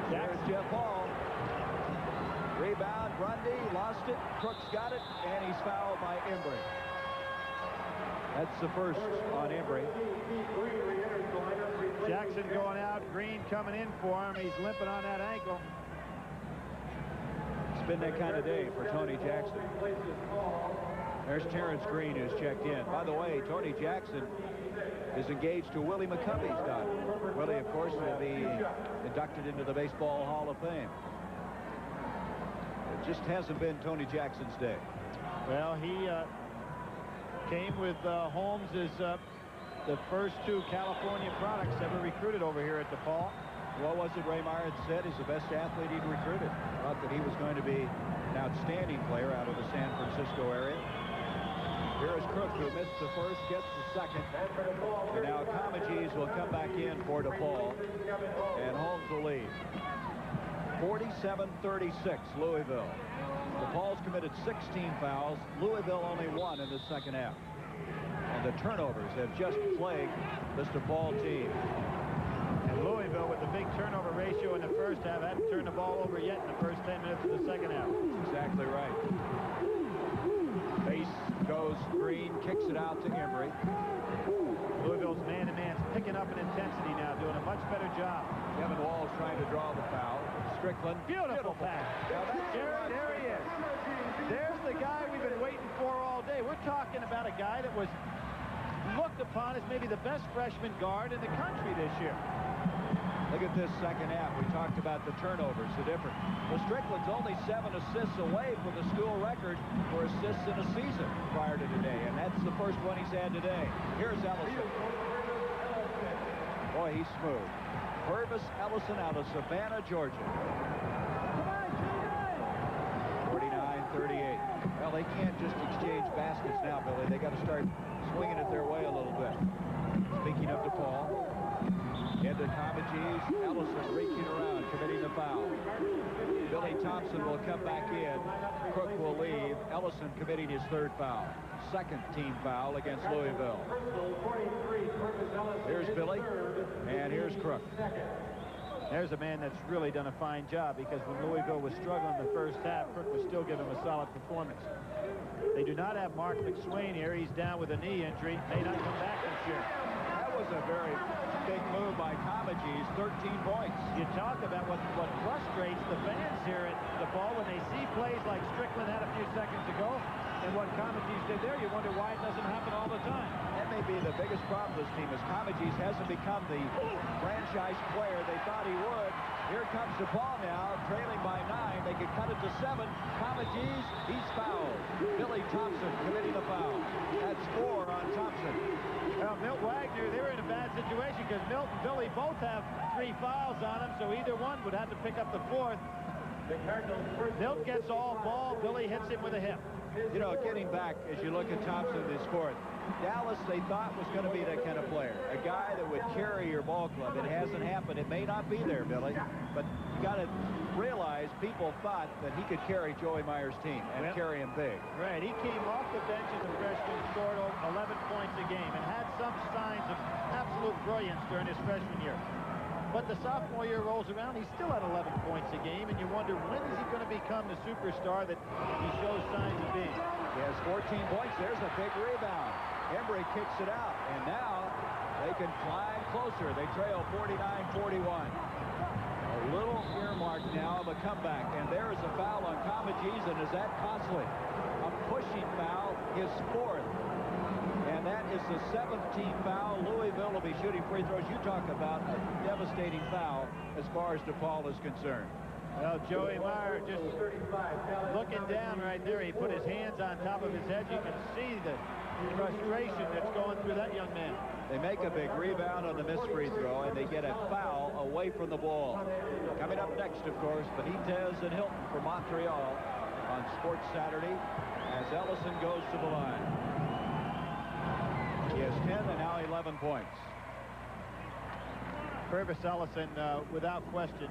There's Jeff Hall. Rebound, Grundy lost it. Crook's got it, and he's fouled by Embry. That's the first on Embry. Jackson going out, Green coming in for him. He's limping on that ankle. It's been that kind of day for Tony Jackson. There's Terrence Green who's checked in. By the way, Tony Jackson is engaged to Willie McCovey's daughter. Willie, of course, will be inducted into the Baseball Hall of Fame. It just hasn't been Tony Jackson's day. Well, he came with Holmes as the first 2 California products ever recruited over here at DePaul. What was it Ray Meyer had said? He's the best athlete he'd recruited. Thought that he was going to be an outstanding player out of the San Francisco area. Here is Crook, who missed the first, gets the second. And now Comegys will come back in for DePaul. And Holmes will lead. 47-36, Louisville. DePaul's committed 16 fouls. Louisville only 1 in the second half. And the turnovers have just plagued this DePaul team. And Louisville, with the big turnover ratio in the first half, hadn't turned the ball over yet in the first 10 minutes of the second half. That's exactly right. Base goes Green, kicks it out to Embry. Louisville's man-to-man's picking up in intensity now, doing a much better job. Kevin Wall's trying to draw the foul. Strickland. Beautiful pass. There he is. There's the guy we've been waiting for all day. We're talking about a guy that was looked upon as maybe the best freshman guard in the country this year. Look at this second half. We talked about the turnovers, the difference. Well, Strickland's only 7 assists away from the school record for assists in a season prior to today, and that's the first one he's had today. Here's Ellison. Boy, he's smooth. Purvis Ellison out of Savannah, Georgia. 49-38. Well, they can't just exchange baskets now, Billy. They got to start swinging it their way a little bit. Speaking of DePaul, into Comagese, Ellison reaching around, committing the foul. Billy Thompson will come back in. Crook will leave. Ellison committing his third foul. Second team foul against Louisville. Here's Billy, and here's Crook. There's a man that's really done a fine job, because when Louisville was struggling in the first half, Crook was still giving him a solid performance. They do not have Mark McSwain here. He's down with a knee injury. May not come back this year. That was a very big move by Comagese, 13 points. You talk about what frustrates the fans here at DePaul when they see plays like Strickland had a few seconds ago, and what Comagese did there. You wonder why it doesn't happen all the time. That may be the biggest problem with this team, is Comagese hasn't become the franchise player they thought he would. Here comes DePaul now, trailing by 9. They could cut it to 7. Comagese, he's fouled. Billy Thompson committing the foul. That's 4 on Thompson. Well, Milt Wagner, they were in a bad situation, because Milt and Billy both have 3 fouls on them, so either one would have to pick up the 4th. Milt gets all ball. Billy hits him with a hip. You know, getting back, as you look at Thompson this 4th, Dallas, they thought, was going to be that kind of player. A guy that would carry your ball club. It hasn't happened. It may not be there, Billy, but you got to realize people thought that he could carry Joey Meyer's team and carry him big. Right. He came off the bench as a freshman, scored 11 points a game, and had some signs of absolute brilliance during his freshman year. But the sophomore year rolls around, he's still at 11 points a game, and you wonder, when is he going to become the superstar that he shows signs of being? He has 14 points. There's a big rebound. Embry kicks it out, and now they can climb closer. They trail 49-41. A little earmark now of a comeback, and there is a foul on Comagese, and is that costly? A pushing foul, his 4th. And that is the 17th foul. Louisville will be shooting free throws. You talk about a devastating foul as far as DePaul is concerned. Well, Joey Meyer just looking down right there. He put his hands on top of his head. You can see the frustration that's going through that young man. They make a big rebound on the missed free throw, and they get a foul away from the ball. Coming up next, of course, Benitez and Hilton for Montreal on Sports Saturday as Ellison goes to the line. He has 10 and now 11 points. Purvis Ellison, without question,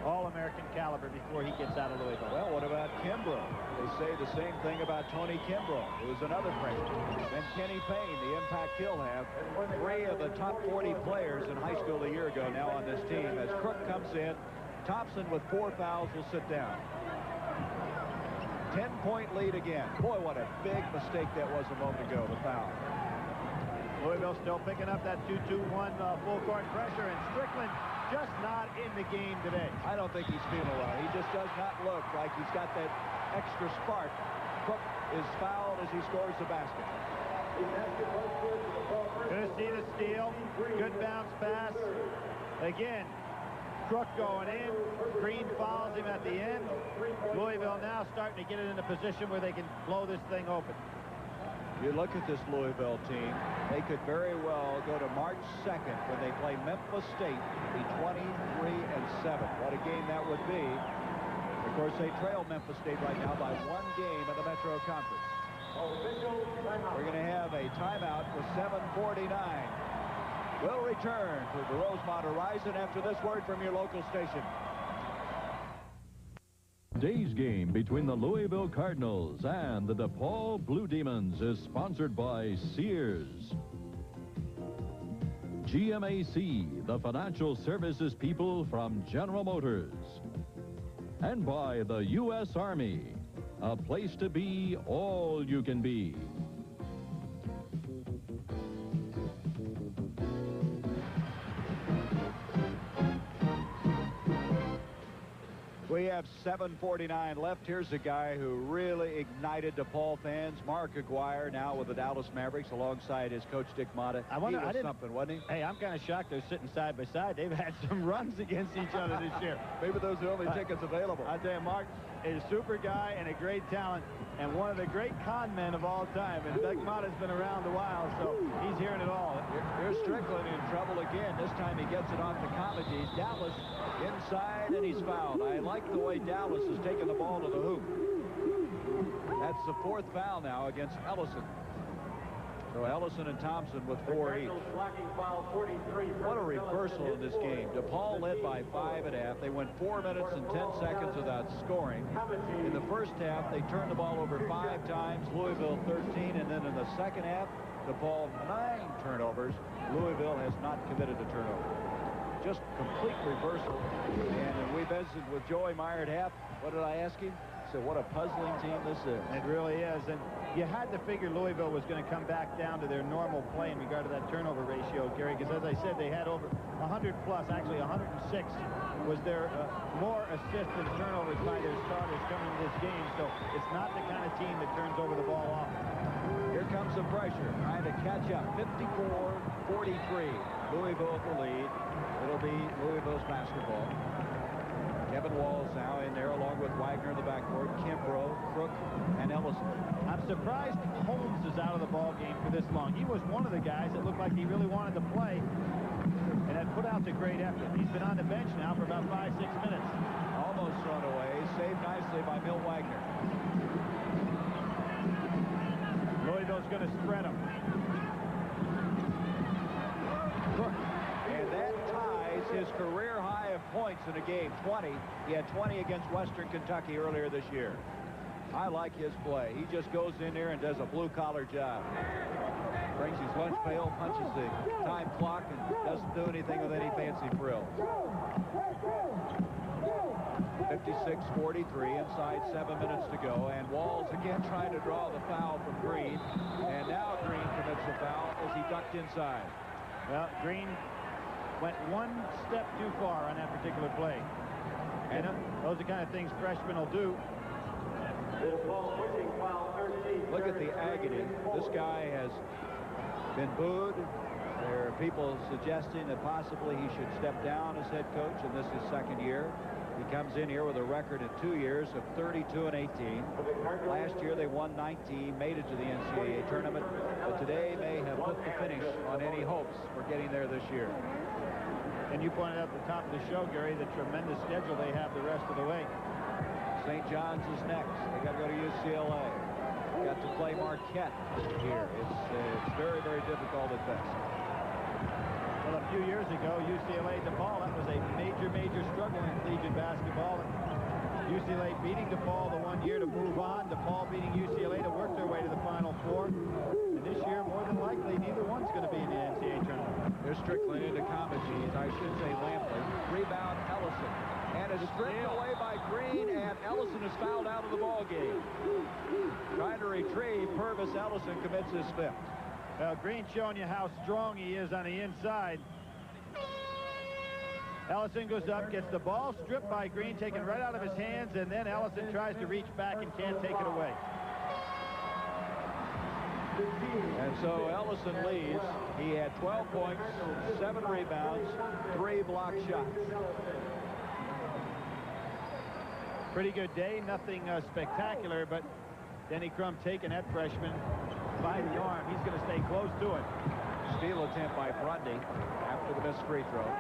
All-American caliber before he gets out of Louisville. Well, what about Kimbrough? They say the same thing about Tony Kimbrough, who is another freshman. And Kenny Payne, the impact he'll have. 3 of the top 40 players in high school a year ago now on this team. As Crook comes in, Thompson with 4 fouls will sit down. 10-point lead again. Boy, what a big mistake that was a moment ago, the foul. Louisville still picking up that 2-2-1 full court pressure, and Strickland just not in the game today. I don't think he's feeling well. He just does not look like he's got that extra spark. Crook is fouled as he scores the basket. Going to see the steal. Good bounce pass. Again, Crook going in. Green fouls him at the end. Louisville now starting to get it in a position where they can blow this thing open. You look at this Louisville team, they could very well go to March 2nd when they play Memphis State, be 23-7. What a game that would be. Of course, they trail Memphis State right now by 1 game in the Metro Conference. We're going to have a timeout with 7:49. We'll return to the Rosemont Horizon after this word from your local station. Today's game between the Louisville Cardinals and the DePaul Blue Demons is sponsored by Sears, GMAC, the financial services people from General Motors, and by the U.S. Army, a place to be all you can be. We have 7:49 left. Here's a guy who really ignited DePaul fans. Mark Aguirre now with the Dallas Mavericks alongside his coach Dick Motta. I wonder, he was something, wasn't he? Hey, I'm kind of shocked they're sitting side by side. They've had some runs against each other this year. Maybe those are the only tickets available. I tell you, Mark is a super guy and a great talent and one of the great con men of all time. And Dick Motta's been around a while, so he's hearing it all. Here's Strickland in trouble again. This time he gets it off the Comedies. Dallas inside, and he's fouled. I like the way Dallas has taken the ball to the hoop. That's the 4th foul now against Ellison. So Ellison and Thompson with 4 each. What a reversal in this game. DePaul led by 5 at half. They went 4 minutes and 10 seconds without scoring. In the first half, they turned the ball over 5 times. Louisville 13, and then in the second half, DePaul 9 turnovers. Louisville has not committed a turnover. Just complete reversal. And we visited with Joey Meyer at half. What did I ask him? So what a puzzling team this is. It really is. And you had to figure Louisville was going to come back down to their normal play in regard to that turnover ratio, Gary, because as I said, they had over 100 plus, actually 106 was their more assists than turnovers by their starters coming into this game. So it's not the kind of team that turns over the ball often. Here comes the pressure, trying to catch up. 54-43. Louisville with the lead. It'll be Louisville's basketball. Kevin Wall's now in there along with Wagner in the backcourt, Kimbrough, Crook, and Ellison. I'm surprised Holmes is out of the ball game for this long. He was one of the guys that looked like he really wanted to play and had put out a great effort. He's been on the bench now for about 5-6 minutes. Almost thrown away. Saved nicely by Milt Wagner. Louisville's going to spread him. Crook. And that ties his career high of points in a game, 20. He had 20 against Western Kentucky earlier this year. I like his play. He just goes in there and does a blue-collar job. Brings his lunch pail, punches the time clock, and doesn't do anything with any fancy frills. 56-43, inside 7 minutes to go, and Walls again trying to draw the foul from Green, and now Green commits the foul as he ducked inside. Well, Green went one step too far on that particular play. And those are the kind of things freshmen will do. Look at the agony. This guy has been booed. There are people suggesting that possibly he should step down as head coach, and this is his 2nd year. He comes in here with a record in 2 years of 32-18. Last year they won 19, made it to the NCAA tournament, but today may have put the finish on any hopes for getting there this year. And you pointed out at the top of the show, Gary, the tremendous schedule they have the rest of the way. St. John's is next. They got to go to UCLA. Got to play Marquette here. It's very, very difficult at best. Well, a few years ago, UCLA DePaul, that was a major struggle in collegiate basketball. UCLA beating DePaul the 1 year to move on. DePaul beating UCLA to work their way to the Final Four. And this year, more than likely, neither one's going to be in the NCAA tournament. There's Strickland into Comedies. I should say Lampley. Rebound Ellison. And it's stripped away by Green, and Ellison is fouled out of the ball game. Trying to retrieve, Purvis Ellison commits his 5th. Well, Green showing you how strong he is on the inside. Ellison goes up, gets the ball stripped by Green, taken right out of his hands, and then Ellison tries to reach back and can't take it away. And so Ellison leads. He had 12 points, 7 rebounds, 3 block shots. Pretty good day, nothing spectacular, but Denny Crum taking that freshman by the arm. He's going to stay close to it. Steal attempt by Grundy after the missed free throw.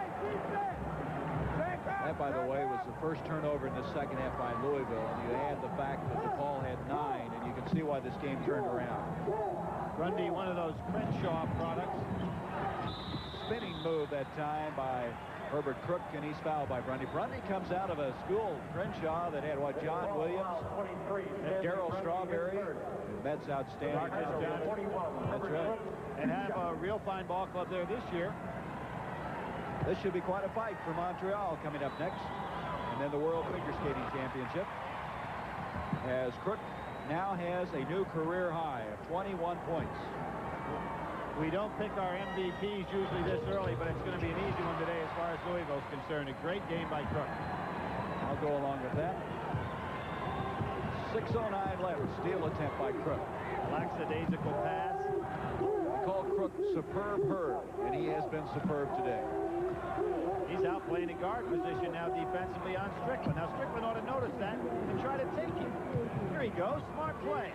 That, by the way, was the first turnover in the second half by Louisville. And you add the fact that DePaul had 9, and you can see why this game turned around. Grundy, one of those Crenshaw products. Spinning move that time by Herbert Crook, and he's fouled by Grundy. Grundy comes out of a school, Crenshaw, that had, what, John Williams, Darryl Strawberry, Mets outstanding. That's right. And have a real fine ball club there this year. This should be quite a fight for Montreal coming up next. And then the World Figure Skating Championship. As Crook now has a new career high of 21 points. We don't pick our MVPs usually this early, but it's going to be an easy one today as far as Louisville's concerned. A great game by Crook. I'll will go along with that. 6:09 left. Steal attempt by Crook. Lackadaisical pass. We call Crook Superb Herb, and he has been superb today. He's out playing a guard position now defensively on Strickland. Now Strickland ought to notice that and try to take it. Here he goes. Smart play.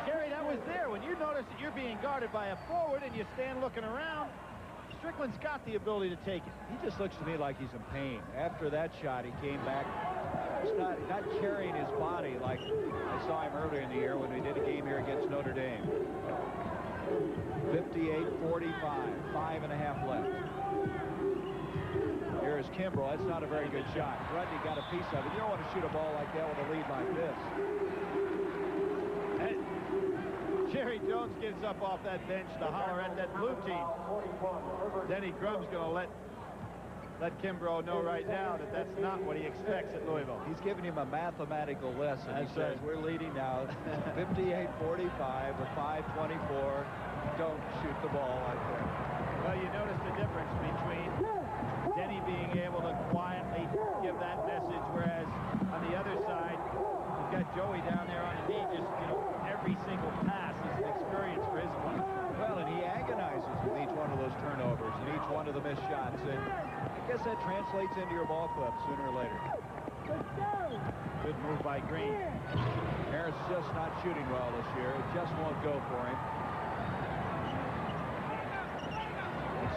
Gary, that was there. When you notice that you're being guarded by a forward and you stand looking around, Strickland's got the ability to take it. He just looks to me like he's in pain. After that shot, he came back. He's not carrying his body like I saw him earlier in the year when we did a game here against Notre Dame. 58-45, 5.5 left. Here is Kimbrell. That's not a very good shot. Grundy got a piece of it. You don't want to shoot a ball like that with a lead like this. And Jerry Jones gets up off that bench to holler at that blue team. Denny Crum's going to let Kimbrell know right now that that's not what he expects at Louisville. He's giving him a mathematical lesson. He says, we're leading now 58-45 with 5:24. Don't shoot the ball like that. Well, you notice the difference between Denny being able to quietly give that message, whereas on the other side, you've got Joey down there on a knee, just, every single pass is an experience for his one. Well, and he agonizes with each one of those turnovers and each one of the missed shots. And I guess that translates into your ball club sooner or later. Good move by Green. Harris just not shooting well this year. It just won't go for him.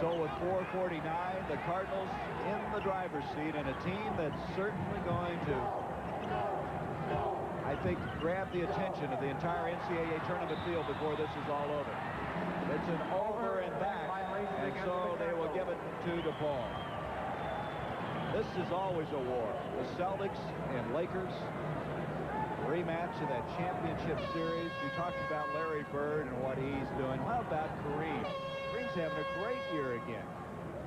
So with 4:49, the Cardinals in the driver's seat, and a team that's certainly going to, I think, grab the attention of the entire NCAA tournament field before this is all over. It's an over and back, and so they will give it to DePaul. This is always a war. The Celtics and Lakers, rematch of that championship series. We talked about Larry Bird and what he's doing. How about Kareem? Kareem's having a great year again.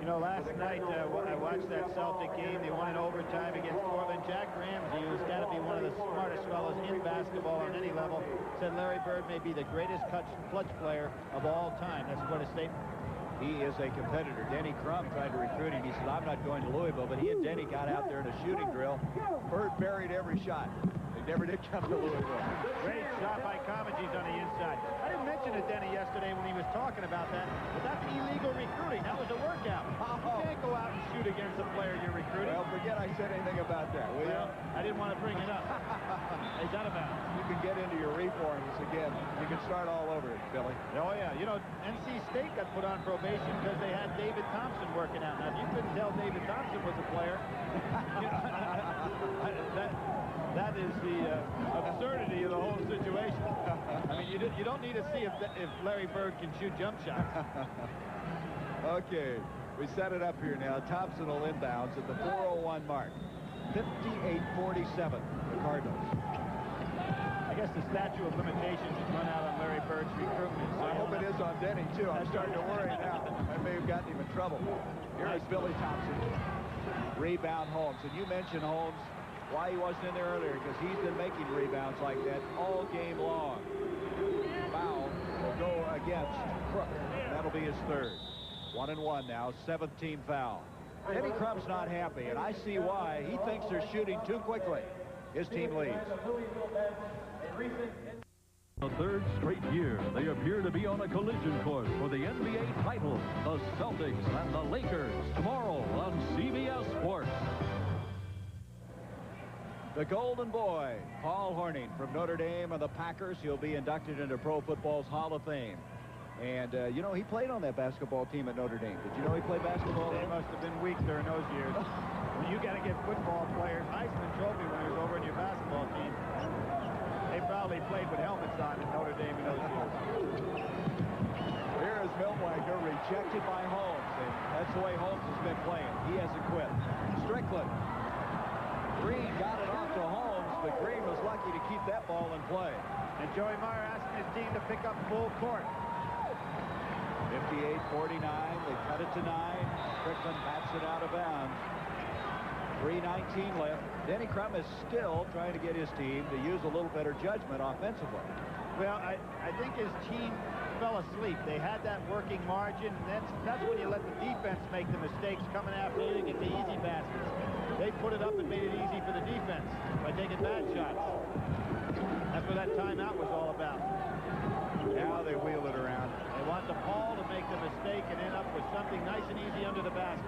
Last night when I watched that Celtic game, they won in overtime against Portland. Jack Ramsey, who's got to be one of the smartest fellows in basketball on any level, said Larry Bird may be the greatest clutch player of all time. That's quite a statement. He is a competitor. Denny Crum tried to recruit him. He said, I'm not going to Louisville, but he and Denny got out there in a shooting drill. Bird buried every shot. They never did come to Louisville. Great shot by Comegys on the inside. I didn't mention to Denny yesterday when he was talking about that, but that's illegal recruiting. That was a workout. You can't go out and shoot against a player you're recruiting. Well, forget I said anything about that, will you? I didn't want to bring it up. He's out of bounds. You can get into your reforms again. You can start all over it, Billy. Oh, yeah. NC State got put on probation because they had David Thompson working out. Now, if you couldn't tell David Thompson was a player, that is the absurdity of the whole situation. I mean, you don't need to see if Larry Bird can shoot jump shots. Okay, we set it up here now. Thompson will inbounds at the 4:01 mark. 58-47, the Cardinals. I guess the statute of limitations has run out on Larry Bird's recruitment. So I hope it is on Denny, too. I'm starting to worry now. I may have gotten him in trouble. Here is Billy Thompson. Rebound Holmes. And you mentioned Holmes, why he wasn't in there earlier, because he's been making rebounds like that all game long. Foul will go against Crook. That'll be his third. 1-1 now, 17 foul. Denny Crum's not happy, and I see why. He thinks they're shooting too quickly. His team leads. The third straight year, they appear to be on a collision course for the NBA title. The Celtics and the Lakers, tomorrow on CBS Sports. The Golden Boy, Paul Hornung from Notre Dame and the Packers. He'll be inducted into Pro Football's Hall of Fame. And, he played on that basketball team at Notre Dame. Did you know he played basketball? They must have been weak during those years. When you got to give football players Heisman Trophy winners over in your basketball team, they probably played with helmets on in Notre Dame in those years. Here is Milwanger, rejected by Holmes. And that's the way Holmes has been playing. He hasn't quit. Strickland. Green got it off to Holmes, but Green was lucky to keep that ball in play. And Joey Meyer asking his team to pick up full court. 58-49. They cut it to 9. Strickland bats it out of bounds. 3:19 left. Denny Crum is still trying to get his team to use a little better judgment offensively. Well, I think his team fell asleep. They had that working margin, and that's when you let the defense make the mistakes coming after you to get the easy baskets. They put it up and made it easy for the defense by taking bad shots. That's what that timeout was all about. Now they wheel it around. They want DePaul to make the mistake and end up with something nice and easy under the basket.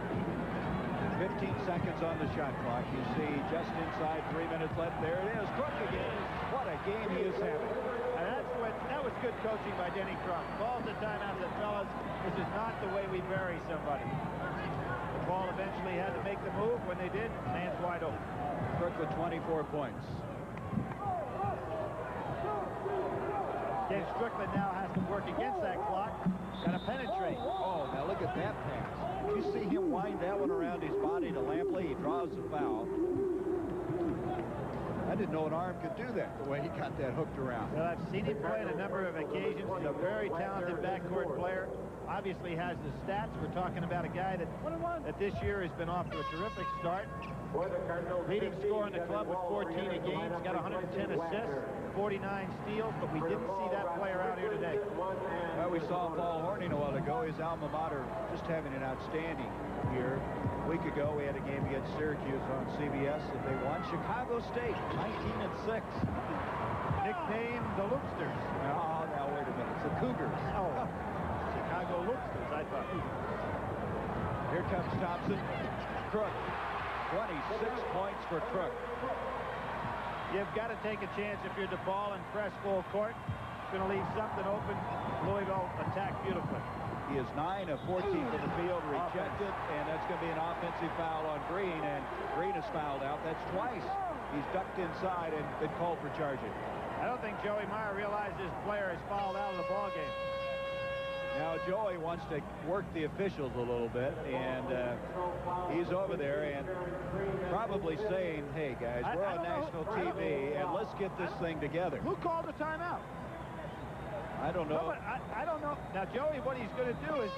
15 seconds on the shot clock. You see just inside 3 minutes left. There it is. Crook again. What a game he is having. And that was good coaching by Denny Crum. Calls the timeout and said, fellas, this is not the way we bury somebody. DePaul eventually had to make the move. When they did, hands wide open. Crook with 24 points. Ken Strickland now has to work against that clock. Got to penetrate. Oh, now look at that pass. Did you see him wind that one around his body to Lampley? He draws the foul. I didn't know an arm could do that, the way he got that hooked around. Well, I've seen him play on a number of occasions. He's a very talented backcourt player. Obviously has the stats. We're talking about a guy that this year has been off to a terrific start. Leading scorer in the club with 14 a game. He's got 110 assists, 49 steals, but we didn't see that player out here today. Well, we saw Paul Horning a while ago. His alma mater just having an outstanding year. A week ago, we had a game against Syracuse on CBS, and they won. Chicago State, 19-6. Nicknamed the Loopsters. Oh, now wait a minute. It's the Cougars. Oh, Chicago Loopsters, I thought. Here comes Thompson. Crook. 26 points for Crook. You've got to take a chance if you're DePaul and press full court. It's going to leave something open. Louisville attacked beautifully. He is 9 of 14 from the field, rejected, and that's going to be an offensive foul on Green, and Green is fouled out. That's twice. He's ducked inside and been called for charging. I don't think Joey Meyer realized his player is fouled out of the ballgame. Now, Joey wants to work the officials a little bit, and he's over there and probably saying, hey, guys, we're on national TV, and let's get this thing together. Who called the timeout? I don't know. No, I don't know. Now, Joey, what he's going to do is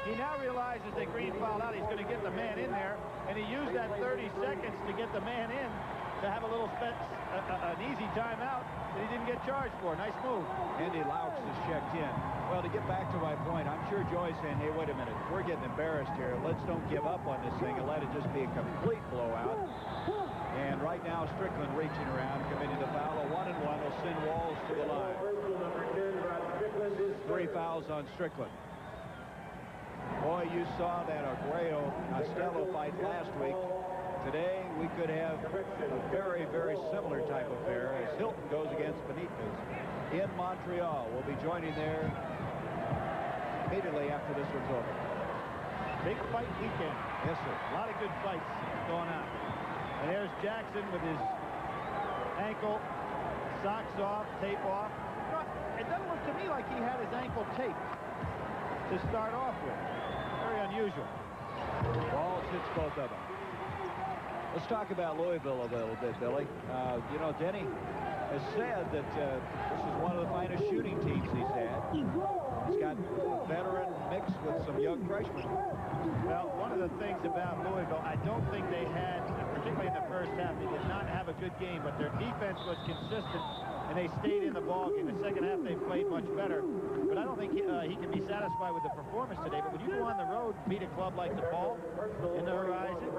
he now realizes that Green fouled out. He's going to get the man in there, and he used that 30 seconds to get the man in to have a little an easy timeout that he didn't get charged for. Nice move. Andy Laux is checked in. Well, to get back to my point, I'm sure Joey's saying, hey, wait a minute, we're getting embarrassed here. Let's don't give up on this thing and let it just be a complete blowout. And right now, Strickland reaching around, committing the foul. A 1-and-1 will send Walls to the line. 3 fouls on Strickland. Boy, you saw that Aguayo-Costello fight last week. Today, we could have a very, very similar type of affair as Hilton goes against Benitez in Montreal. We'll be joining there immediately after this one's over. Big fight weekend. Yes, sir. A lot of good fights going on. And there's Jackson with his ankle, socks off, tape off. It doesn't look to me like he had his ankle taped to start off with. Very unusual. Walls hits both of them. Let's talk about Louisville a little bit, Billy. You know, Denny has said that this is one of the finest shooting teams he's had. He's got a veteran mixed with some young freshmen. Well, one of the things about Louisville, I don't think they had, particularly in the first half, they did not have a good game, but their defense was consistent, and they stayed in the ballgame. The second half, they played much better. But I don't think he can be satisfied with the performance today. But when you go on the road, beat a club like DePaul in the Horizon,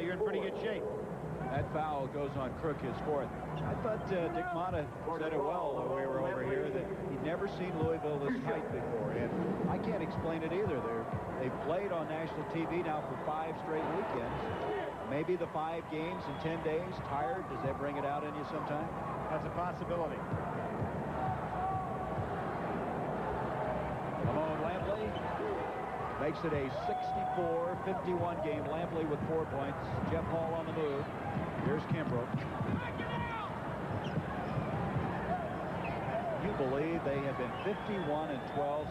you're in pretty good shape. That foul goes on Crook, his 4th. I thought Dick Motta said it well when we were over here, that he'd never seen Louisville this tight before. And I can't explain it either. They've played on national TV now for 5 straight weekends. Maybe the 5 games in 10 days. Tired? Does that bring it out in you sometime? That's a possibility. Ramon Lampley makes it a 64-51 game. Lampley with 4 points. Jeff Hall on the move. Here's Kimbrough. You believe they have been 51-12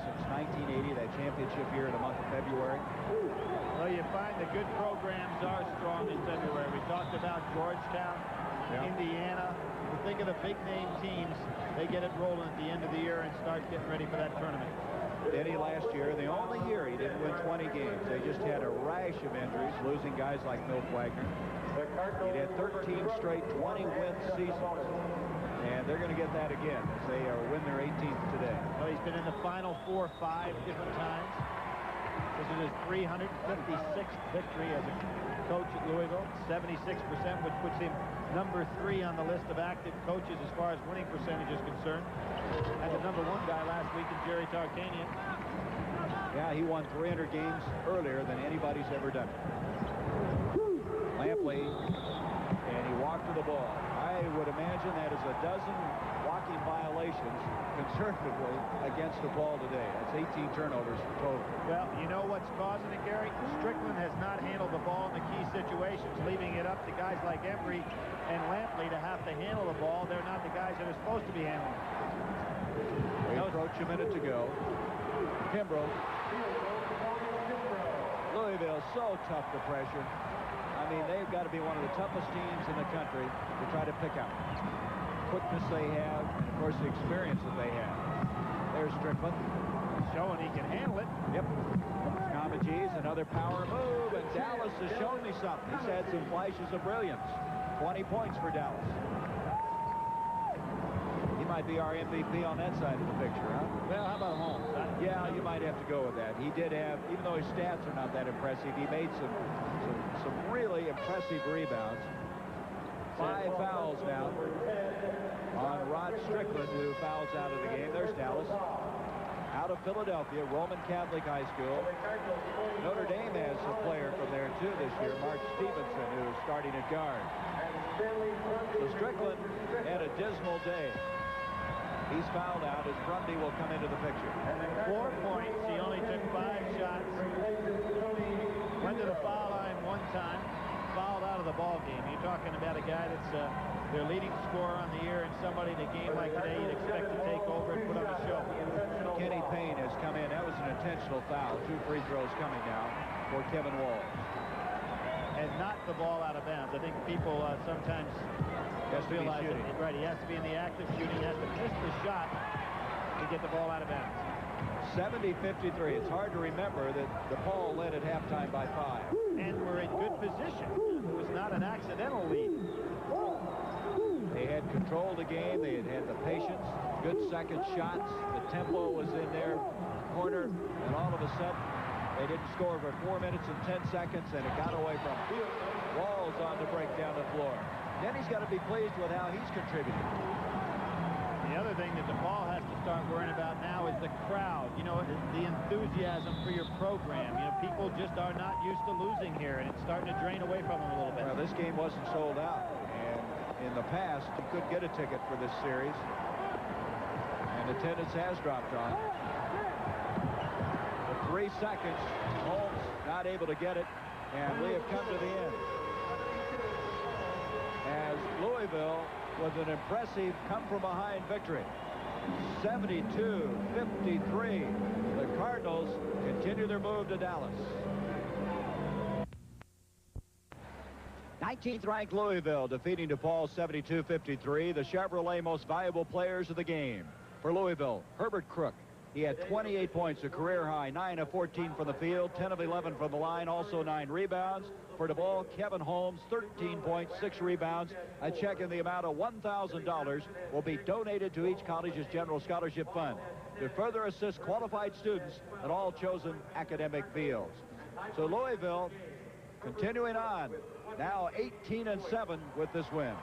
since 1980, that championship year in the month of February? Well, you find the good programs are strong in February. We talked about Georgetown, Indiana. You think of the big-name teams, they get it rolling at the end of the year and start getting ready for that tournament. Denny last year, the only year he didn't win 20 games. They just had a rash of injuries, losing guys like Milt Wagner. He had 13 straight 20-win seasons. And they're going to get that again as they win their 18th today. Well, he's been in the Final 4 5 different times. This is his 356th victory as a coach at Louisville, 76%, which puts him number 3 on the list of active coaches as far as winning percentage is concerned. And the number 1 guy last week is Jerry Tarkanian. Yeah, he won 300 games earlier than anybody's ever done. Lampley, and he walked to the ball. I would imagine that is a dozen walking violations conservatively against DePaul today. That's 18 turnovers total. Well, you know what's causing it, Gary? Strickland has not handled the ball in the key situations, leaving it up to guys like Embry and Lampley to have to handle the ball. They're not the guys that are supposed to be handling it. We approach a minute to go. Kimbrough. Louisville so tough to pressure. I mean, they've got to be one of the toughest teams in the country to try to pick out. Quickness they have, and of course the experience that they have. There's Strickland. Showing he can handle it. Yep. Comagese, another power move, and Dallas has shown me something. He's had some flashes of brilliance. 20 points for Dallas. He might be our MVP on that side of the picture, huh? Well, how about Holmes? Yeah, you might have to go with that. He did have, even though his stats are not that impressive, he made some really impressive rebounds. 5 fouls now on Rod Strickland, who fouls out of the game. There's Dallas. Out of Philadelphia, Roman Catholic High School. Notre Dame has a player from there, too, this year, Mark Stevenson, who's starting at guard. So Strickland had a dismal day. He's fouled out as Brumby will come into the picture. 4 points. He only took 5 shots. Went to the foul line 1 time. Fouled out of the ball game. You're talking about a guy that's their leading scorer on the year, and somebody in a game like today you'd expect to take over and put on a show. Kenny Payne has come in. That was an intentional foul. 2 free throws coming now for Kevin Walls. And knocked the ball out of bounds. I think people sometimes realize that, right, he has to be in the act of shooting, he has to miss the shot to get the ball out of bounds. 70-53. It's hard to remember that DePaul led at halftime by 5. And we're in good position. It was not an accidental lead. They had controlled the game. They had the patience. Good second shots. The tempo was in their corner. And all of a sudden, they didn't score for 4 minutes and 10 seconds, and it got away from them. Walls on to break down the floor. Then he's got to be pleased with how he's contributed. The other thing that DePaul has to start worrying about now is the crowd. You know, the enthusiasm for your program. You know, people just are not used to losing here, and it's starting to drain away from them a little bit. Well, this game wasn't sold out, and in the past, you could get a ticket for this series, and attendance has dropped off. For 3 seconds, Holmes not able to get it, and we have come to the end. As Louisville with an impressive come-from-behind victory. 72-53. The Cardinals continue their move to Dallas. 19th ranked Louisville defeating DePaul 72-53. The Chevrolet most valuable players of the game. For Louisville, Herbert Crook. He had 28 points, a career high, 9 of 14 from the field, 10 of 11 from the line, also 9 rebounds. For DePaul, Kevin Holmes, 13 points, 6 rebounds. A check in the amount of $1,000 will be donated to each college's general scholarship fund to further assist qualified students in all chosen academic fields. So Louisville continuing on, now 18-7 with this win.